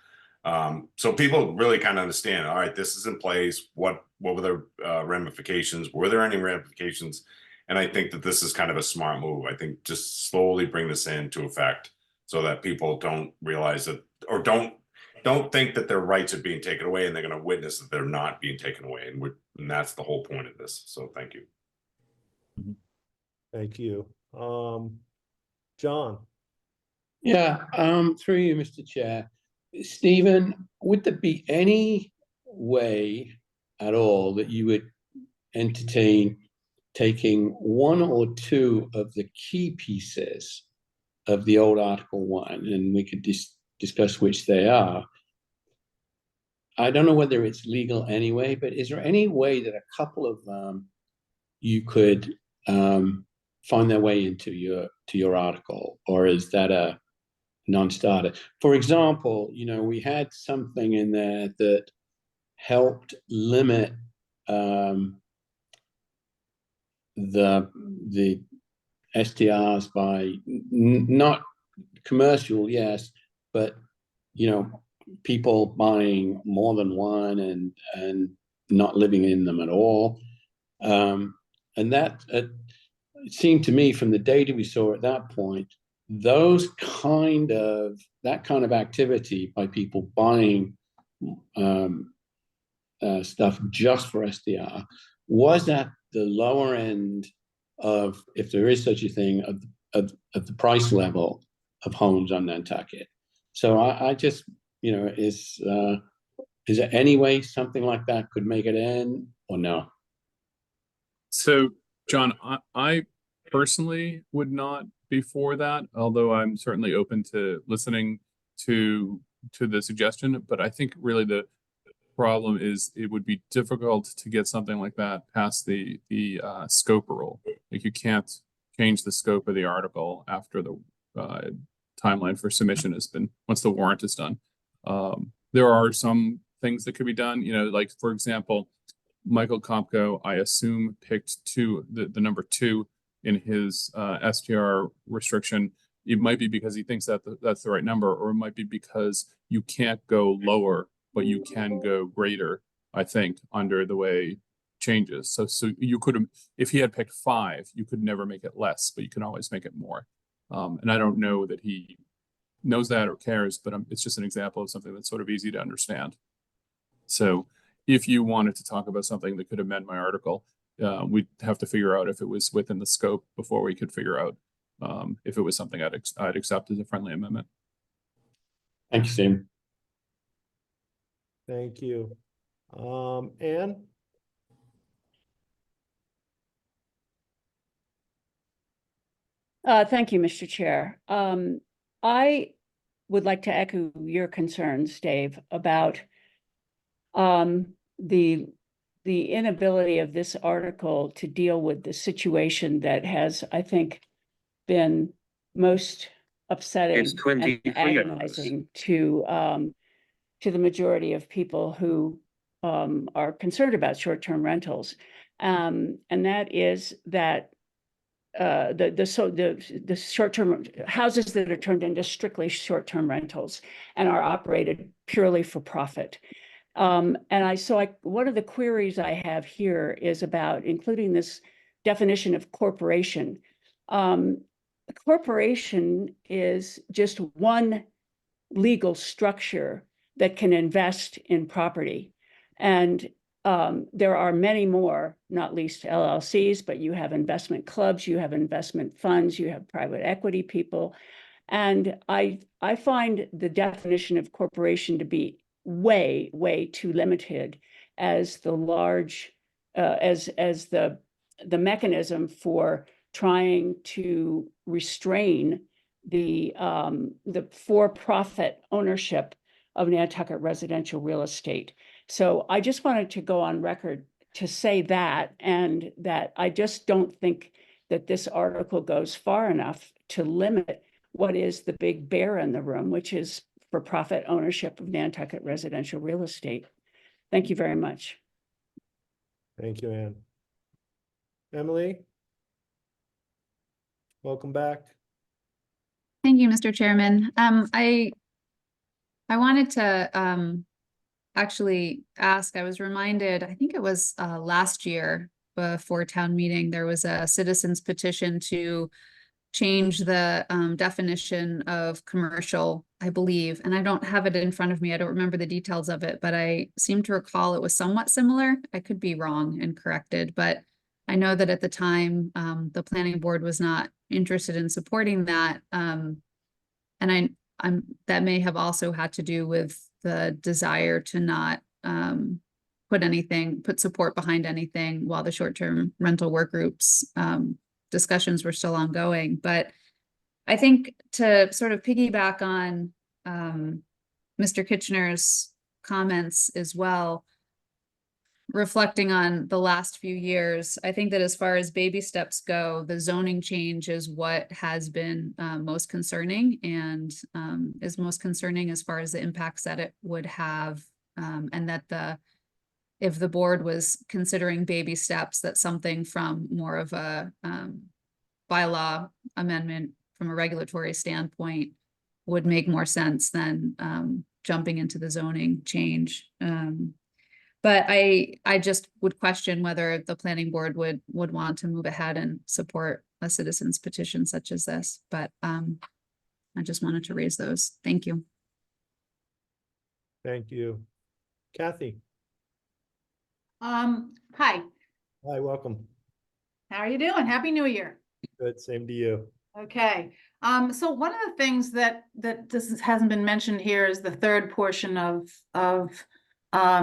So people really kind of understand, all right, this is in place. What were the ramifications? Were there any ramifications? And I think that this is kind of a smart move. I think just slowly bring this into effect so that people don't realize that, or don't think that their rights are being taken away, and they're going to witness that they're not being taken away. And that's the whole point of this. So thank you. Thank you. John. Yeah, through you, Mr. Chair. Stephen, would there be any way at all that you would entertain taking one or two of the key pieces of the old Article 1, and we could discuss which they are? I don't know whether it's legal anyway, but is there any way that a couple of them you could find their way into your article, or is that a non-starter? For example, we had something in there that helped limit the STRs by not commercial, yes, but people buying more than one and not living in them at all. And that it seemed to me from the data we saw at that point, that kind of activity by people buying stuff just for STR was at the lower end of, if there is such a thing, of the price level of homes on Nantucket. So I just, is there any way something like that could make it in, or no? So, John, I personally would not be for that, although I'm certainly open to listening to the suggestion. But I think really the problem is it would be difficult to get something like that past the scope rule. Like, you can't change the scope of the article after the timeline for submission has been, once the warrant is done. There are some things that could be done, like, for example, Michael Kopko, I assume, picked the number 2 in his STR restriction. It might be because he thinks that that's the right number, or it might be because you can't go lower, but you can go greater, I think, under the way changes. So you could have, if he had picked 5, you could never make it less, but you can always make it more. And I don't know that he knows that or cares, but it's just an example of something that's sort of easy to understand. So if you wanted to talk about something that could amend my article, we'd have to figure out if it was within the scope before we could figure out if it was something I'd accept as a friendly amendment. Thank you, Steve. Thank you. Anne? Thank you, Mr. Chair. I would like to echo your concerns, Dave, about the inability of this article to deal with the situation that has, I think, been most upsetting and agonizing to the majority of people who are concerned about short-term rentals, and that is that the short-term houses that are turned into strictly short-term rentals and are operated purely for profit. And one of the queries I have here is about including this definition of corporation. A corporation is just one legal structure that can invest in property. And there are many more, not least LLCs, but you have investment clubs, you have investment funds, you have private equity people. And I find the definition of corporation to be way, way too limited as the large, as the mechanism for trying to restrain the for-profit ownership of Nantucket residential real estate. So I just wanted to go on record to say that, and that I just don't think that this article goes far enough to limit what is the big bear in the room, which is for-profit ownership of Nantucket residential real estate. Thank you very much. Thank you, Anne. Emily? Welcome back. Thank you, Mr. Chairman. I wanted to actually ask, I was reminded, I think it was last year before town meeting, there was a citizens petition to change the definition of commercial, I believe, and I don't have it in front of me. I don't remember the details of it, but I seem to recall it was somewhat similar. I could be wrong and corrected, but I know that at the time, the planning board was not interested in supporting that. And that may have also had to do with the desire to not put support behind anything while the short-term rental work groups discussions were still ongoing. But I think to sort of piggyback on Mr. Kitchener's comments as well, reflecting on the last few years, I think that as far as baby steps go, the zoning change is what has been most concerning and is most concerning as far as the impacts that it would have, and that if the board was considering baby steps, that something from more of a bylaw amendment from a regulatory standpoint would make more sense than jumping into the zoning change. But I just would question whether the planning board would want to move ahead and support a citizen's petition such as this. But I just wanted to raise those. Thank you. Thank you. Kathy. Hi, Hi, welcome. how are you doing? Happy New Year. Good, same to you. Okay, so one of the things that this hasn't been mentioned here is the third portion of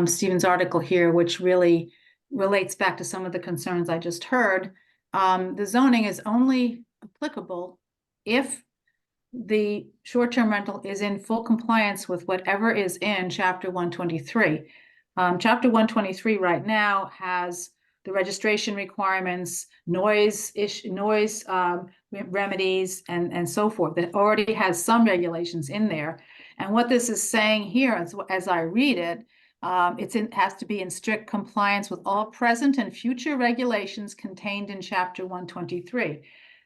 Stephen's article here, which really relates back to some of the concerns I just heard. The zoning is only applicable if the short-term rental is in full compliance with whatever is in Chapter 123. Chapter 123 right now has the registration requirements, noise remedies, and so forth. That already has some regulations in there. And what this is saying here, as I read it, has to be in strict compliance with all present and future regulations contained in Chapter 123.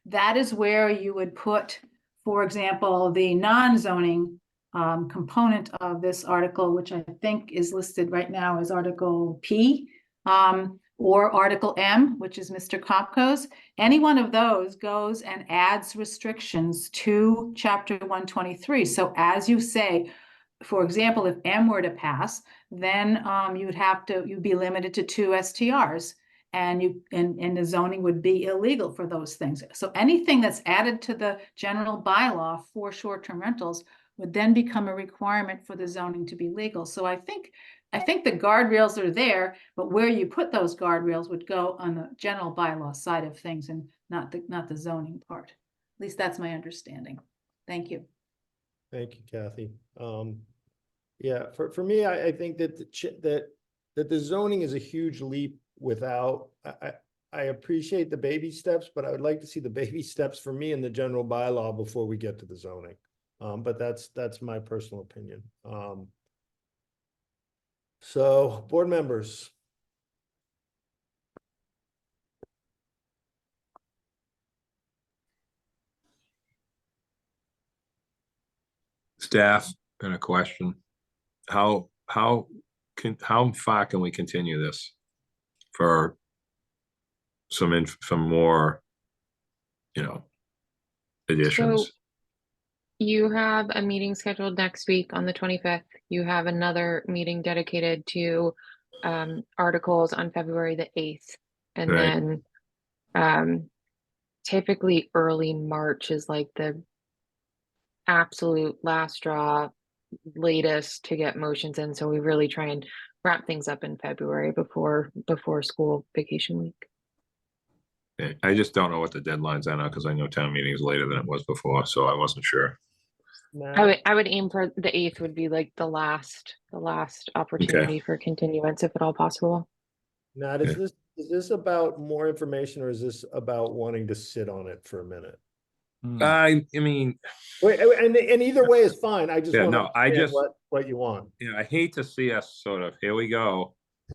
That is where you would put, for example, the non-zoning component of this article, which I think is listed right now as Article P, or Article M, which is Mr. Kopko's. Any one of those goes and adds restrictions to Chapter 123. So as you say, for example, if M were to pass, then you'd be limited to 2 STRs, and the zoning would be illegal for those things. So anything that's added to the general bylaw for short-term rentals would then become a requirement for the zoning to be legal. So I think the guardrails are there, but where you put those guardrails would go on the general bylaw side of things and not the zoning part. At least that's my understanding. Thank you. Thank you, Kathy. Yeah, for me, I think that that the zoning is a huge leap without, I appreciate the baby steps, but I would like to see the baby steps for me in the general bylaw before we get to the zoning. But that's my personal opinion. So board members. Staff, and a question. How far can we continue this for some more, additions? So you have a meeting scheduled next week on the 25th. You have another meeting dedicated to articles on February the 8th. And Right. then typically early March is like the absolute last straw, latest to get motions in. So we really try and wrap things up in February before school vacation week. I just don't know what the deadlines are now because I know town meeting is later than it was before, so I wasn't sure. I would aim for the 8th would be like the last opportunity for continuance if at all possible. Now, is this about more information, or is this about wanting to sit on it for a minute? I mean, Wait, and either way is fine. I just want no, I just what you want. I hate to see us sort of, here we go.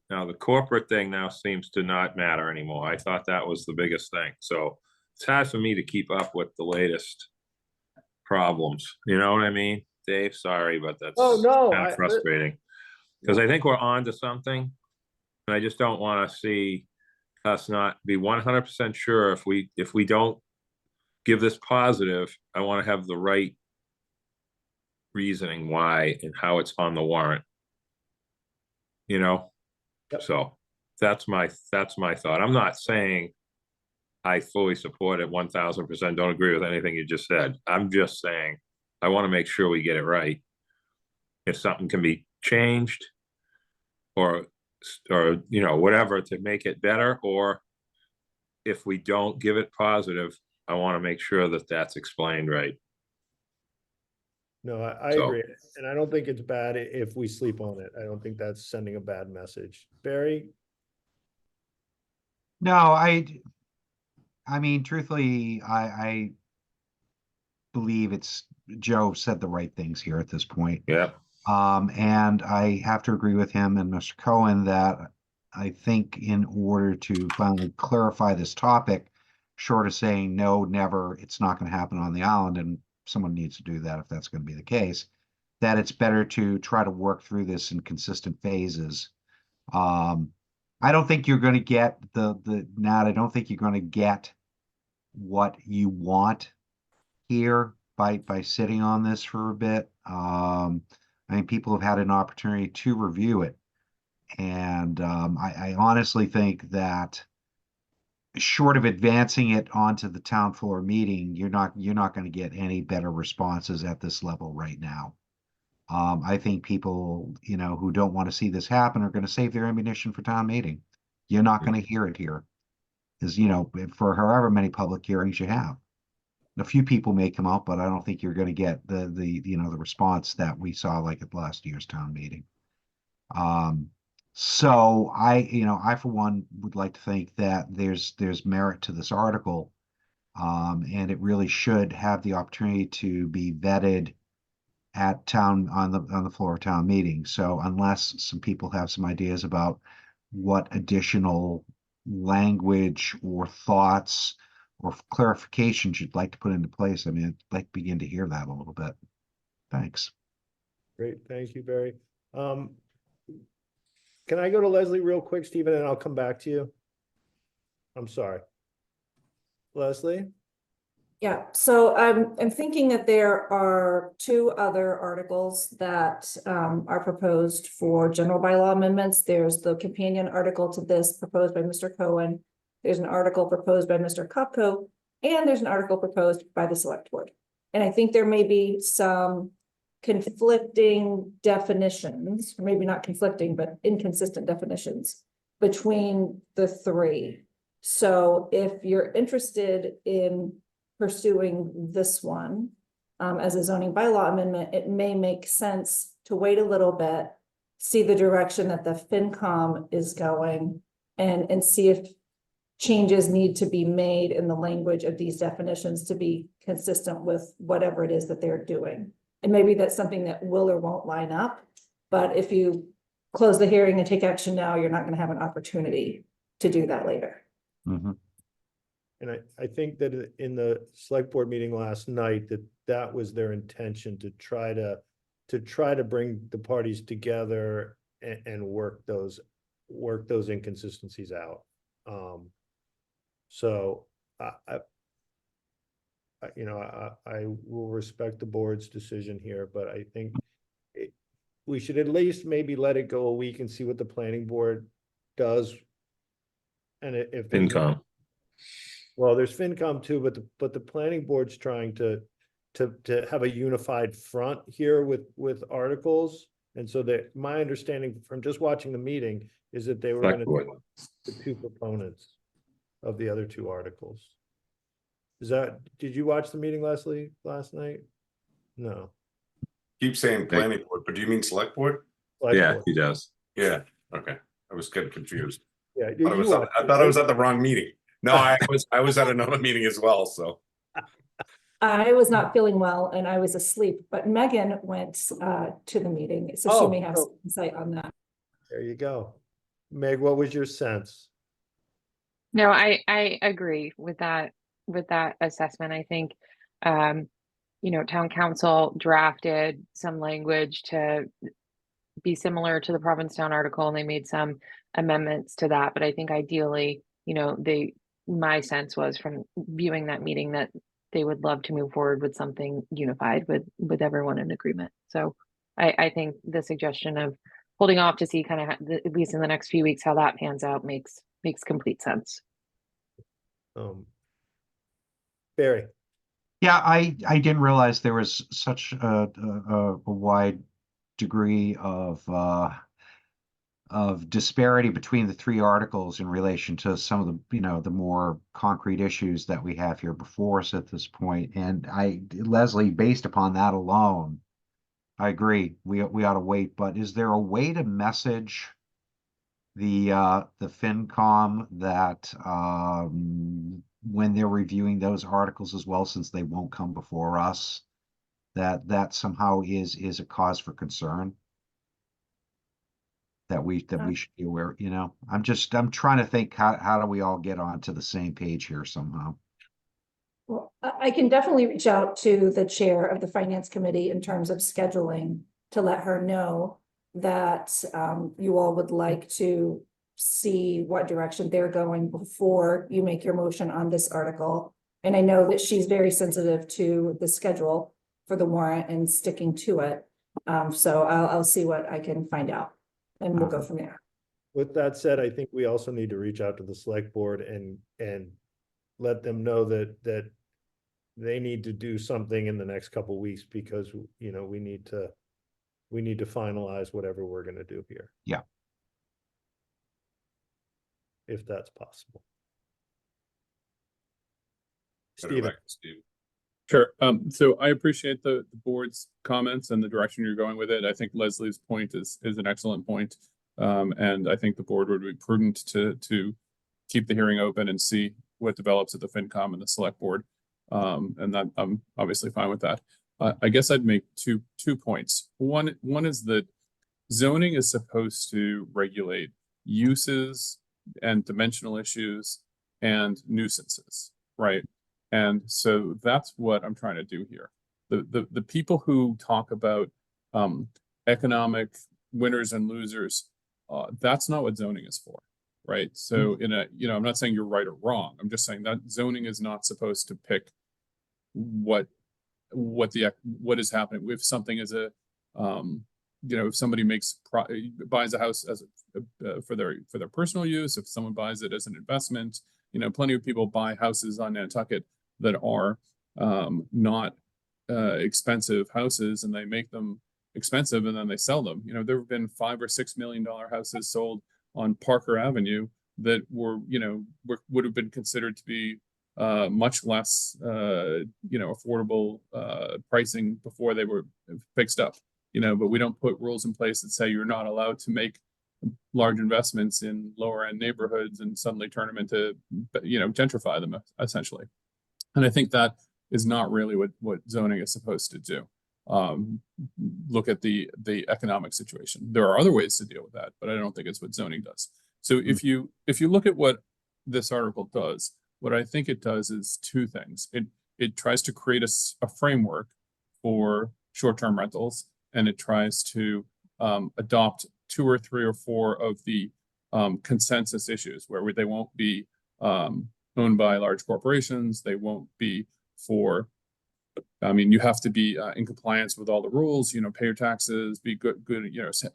Now the corporate thing now seems to not matter anymore. I thought that was the biggest thing. So it's hard for me to keep up with the latest problems. You know what I mean? Dave, sorry, but that's Oh, no, kind of frustrating. Because I think we're on to something. And I just don't want to see us not be 100% sure if we don't give this positive, I want to have the right reasoning why and how it's on the warrant. You know? Yep. So that's my thought. I'm not saying I fully support it 1000%, don't agree with anything you just said. I'm just saying I want to make sure we get it right. If something can be changed or you know, whatever to make it better, or if we don't give it positive, I want to make sure that that's explained right. No, I So- agree. And I don't think it's bad if we sleep on it. I don't think that's sending a bad message. Barry? No, I mean, truthfully, I believe Joe said the right things here at this point. Yeah. And I have to agree with him and Mr. Cohen that I think in order to finally clarify this topic, short of saying no, never, it's not going to happen on the island, and someone needs to do that if that's going to be the case, that it's better to try to work through this in consistent phases. I don't think you're going to get Nat, I don't think you're going to get what you want here by sitting on this for a bit. I mean, people have had an opportunity to review it. And I honestly think that short of advancing it onto the town floor meeting, you're not going to get any better responses at this level right now. I think people, you know, who don't want to see this happen are going to save their ammunition for town meeting. You're not going to hear it here. Because, you know, for however many public hearings you have. A few people may come out, but I don't think you're going to get the response that we saw like at last year's town meeting. So I for one would like to think that there's merit to this article, and it really should have the opportunity to be vetted at town on the floor of town meeting. So unless some people have some ideas about what additional language or thoughts or clarifications you'd like to put into place, I mean, I'd like to begin to hear that a little bit. Thanks. Great, thank you, Barry. Can I go to Leslie real quick, Stephen, and I'll come back to you? I'm sorry. Leslie? Yeah, so I'm thinking that there are two other articles that are proposed for general bylaw amendments. There's the companion article to this proposed by Mr. Cohen. There's an article proposed by Mr. Kopko, and there's an article proposed by the select board. And I think there may be some conflicting definitions, maybe not conflicting, but inconsistent definitions between the three. So if you're interested in pursuing this one as a zoning bylaw amendment, it may make sense to wait a little bit, see the direction that the FinCom is going, and see if changes need to be made in the language of these definitions to be consistent with whatever it is that they're doing. And maybe that's something that will or won't line up, but if you close the hearing and take action now, you're not going to have an opportunity to do that later. Mm-hmm. And I think that in the select board meeting last night, that was their intention to try to bring the parties together and work those inconsistencies out. So I will respect the board's decision here, but I think we should at least maybe let it go a week and see what the planning board does. And if FinCom. Well, there's FinCom too, but the planning board's trying to have a unified front here with articles. And so that my understanding from just watching the meeting is that they were going to Select the two proponents of the other two articles. Did you watch the meeting, Leslie, last night? No. Keep saying planning board, but do you mean select board? Select Yeah, board. he does. Yeah, okay. I was getting confused. Yeah, I thought I was at the wrong meeting. No, I was at another meeting as well, so. I was not feeling well and I was asleep, but Megan went to the meeting, so she may have some insight on that. There you go. Meg, what was your sense? No, I agree with that assessment. I think town council drafted some language to be similar to the Provincetown article, and they made some amendments to that. But I think ideally, my sense was from viewing that meeting that they would love to move forward with something unified with everyone in agreement. So I think the suggestion of holding off to see kind of at least in the next few weeks how that pans out makes complete sense. Barry. Yeah, I didn't realize there was such a wide degree of disparity between the three articles in relation to some of the the more concrete issues that we have here before us at this point. And Leslie, based upon that alone, I agree. We ought to wait. But is there a way to message the FinCom that when they're reviewing those articles as well, since they won't come before us, that somehow is a cause for concern? That we should be aware, I'm trying to think how do we all get onto the same page here somehow. Well, I can definitely reach out to the chair of the finance committee in terms of scheduling to let her know that you all would like to see what direction they're going before you make your motion on this article. And I know that she's very sensitive to the schedule for the warrant and sticking to it. So I'll see what I can find out and we'll go from there. With that said, I think we also need to reach out to the select board and let them know that they need to do something in the next couple of weeks, because we need to finalize whatever we're going to do here. Yeah. If that's possible. Put it Steven. back to Steve. Sure. So I appreciate the board's comments and the direction you're going with it. I think Leslie's point is an excellent point. And I think the board would be prudent to keep the hearing open and see what develops at the FinCom and the select board. And that I'm obviously fine with that. I guess I'd make two points. One is that zoning is supposed to regulate uses and dimensional issues and nuisances, right? And so that's what I'm trying to do here. The people who talk about economic winners and losers, that's not what zoning is for, right? So I'm not saying you're right or wrong. I'm just saying that zoning is not supposed to pick what is happening. If something is if somebody buys a house as for their personal use, if someone buys it as an investment, plenty of people buy houses on Nantucket that are not expensive houses, and they make them expensive and then they sell them. There have been $5 or $6 million houses sold on Parker Avenue that would have been considered to be much less affordable pricing before they were fixed up. But we don't put rules in place that say you're not allowed to make large investments in lower end neighborhoods and suddenly turn them into, gentrify them essentially. And I think that is not really what zoning is supposed to do. Look at the economic situation. There are other ways to deal with that, but I don't think it's what zoning does. So if you look at what this article does, what I think it does is two things. It tries to create a framework for short-term rentals, and it tries to adopt 2 or 3 or 4 of the consensus issues where they won't be owned by large corporations. They won't be you have to be in compliance with all the rules, pay your taxes, be good,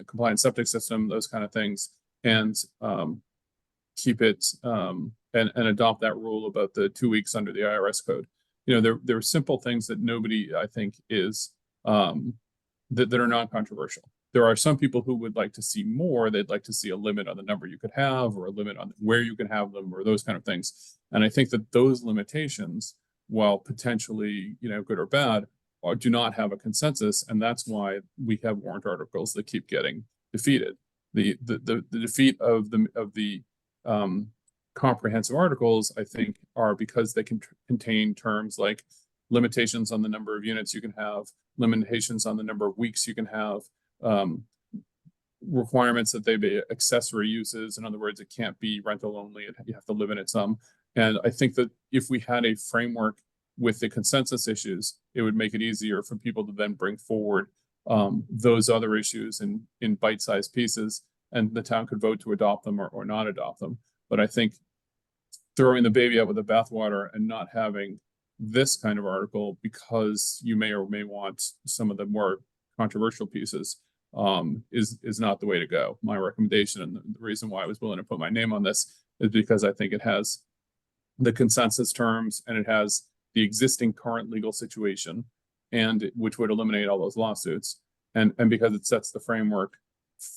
compliant septic system, those kind of things, and keep it and adopt that rule about the 2 weeks under the IRS code. There are simple things that nobody, I think, is that are non-controversial. There are some people who would like to see more. They'd like to see a limit on the number you could have, or a limit on where you can have them, or those kind of things. And I think that those limitations, while potentially, good or bad, do not have a consensus. And that's why we have warrant articles that keep getting defeated. The defeat of the comprehensive articles, I think, are because they can contain terms like limitations on the number of units you can have, limitations on the number of weeks you can have, requirements that they be accessory uses. In other words, it can't be rental only. You have to live in it some. And I think that if we had a framework with the consensus issues, it would make it easier for people to then bring forward those other issues in bite-sized pieces, and the town could vote to adopt them or not adopt them. But I think throwing the baby out with the bathwater and not having this kind of article, because you may or may want some of the more controversial pieces, is not the way to go. My recommendation, and the reason why I was willing to put my name on this, is because I think it has the consensus terms and it has the existing current legal situation, and which would eliminate all those lawsuits, and because it sets the framework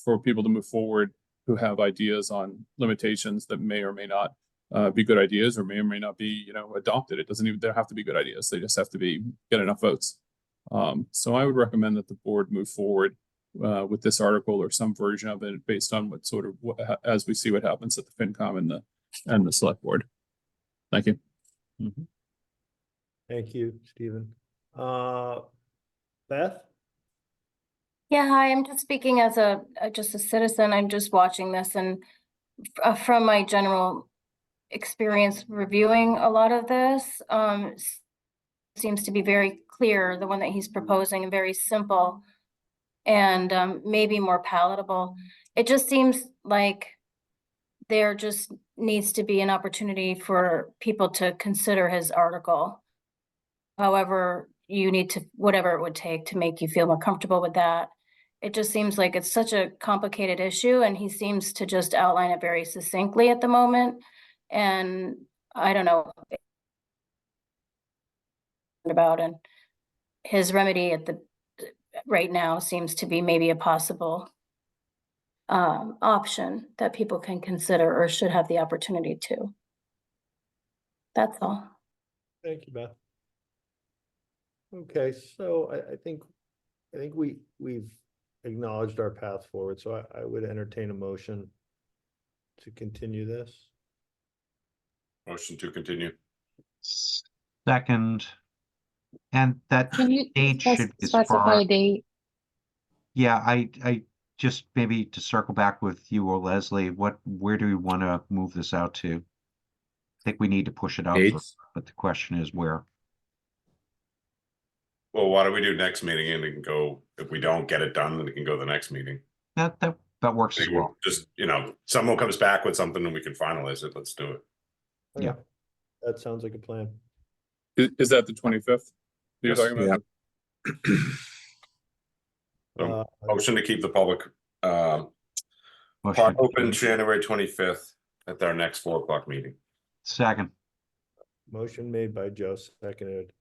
for people to move forward who have ideas on limitations that may or may not be good ideas, or may not be, adopted. It doesn't even have to be good ideas. They just have to get enough votes. So I would recommend that the board move forward with this article or some version of it, based on as we see what happens at the FinCom and the select board. Thank you. Mm-hmm. Thank you, Stephen. Beth? Yeah, hi, I'm just speaking as just a citizen. I'm just watching this, and from my general experience reviewing a lot of this, seems to be very clear, the one that he's proposing, and very simple, and maybe more palatable. It just seems like there just needs to be an opportunity for people to consider his article. However, you need to, whatever it would take to make you feel more comfortable with that. It just seems like it's such a complicated issue, and he seems to just outline it very succinctly at the moment. And I don't know about, and his remedy at the right now seems to be maybe a possible option that people can consider or should have the opportunity to. That's all. Thank you, Beth. Okay, so I think we've acknowledged our path forward, so I would entertain a motion to continue this. Motion to continue. Second, and that Can you date should be as specify far. a date? Yeah, I just maybe to circle back with you or Leslie, where do we want to move this out to? I think we need to push it out, but the question is where. Well, why don't we do next meeting, and it can go, if we don't get it done, then it can go the next meeting. That works as well. Just, someone comes back with something and we can finalize it. Let's do it. Yeah. That sounds like a plan. Is that the 25th you're talking about? So, motion to keep the public part Motion. open January 25th at our next 4:00 meeting. Second. Motion made by Joe, seconded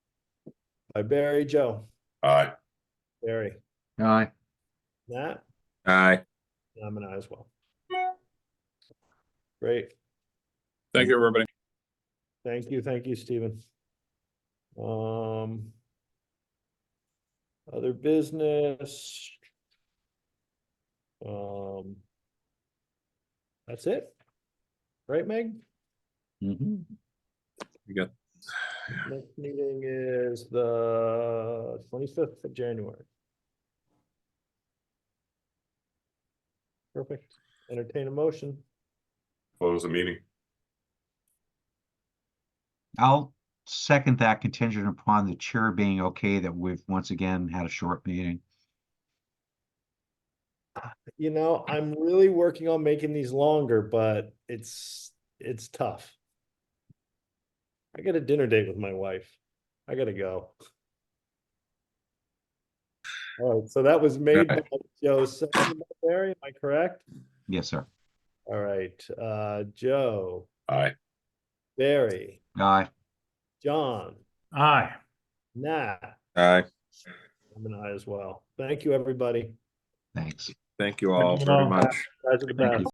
by Barry. Joe? Aye. Barry? Aye. Nat? Aye. I'm an aye as well. Great. Thank you, everybody. Thank you, Stephen. Other business. That's it. Right, Meg? Mm-hmm. We got Next meeting is the 25th of January. Perfect. Entertain a motion. Close the meeting. I'll second that, contingent upon the chair being okay that we've once again had a short meeting. I'm really working on making these longer, but it's tough. I got a dinner date with my wife. I gotta go. All right, so that was made by Joe, seconded by Barry, am I correct? Yes, sir. All right, Joe. Aye. Barry. Aye. John. Aye. Nat. Aye. I'm an aye as well. Thank you, everybody. Thanks. Thank you all very much. Guys are the best.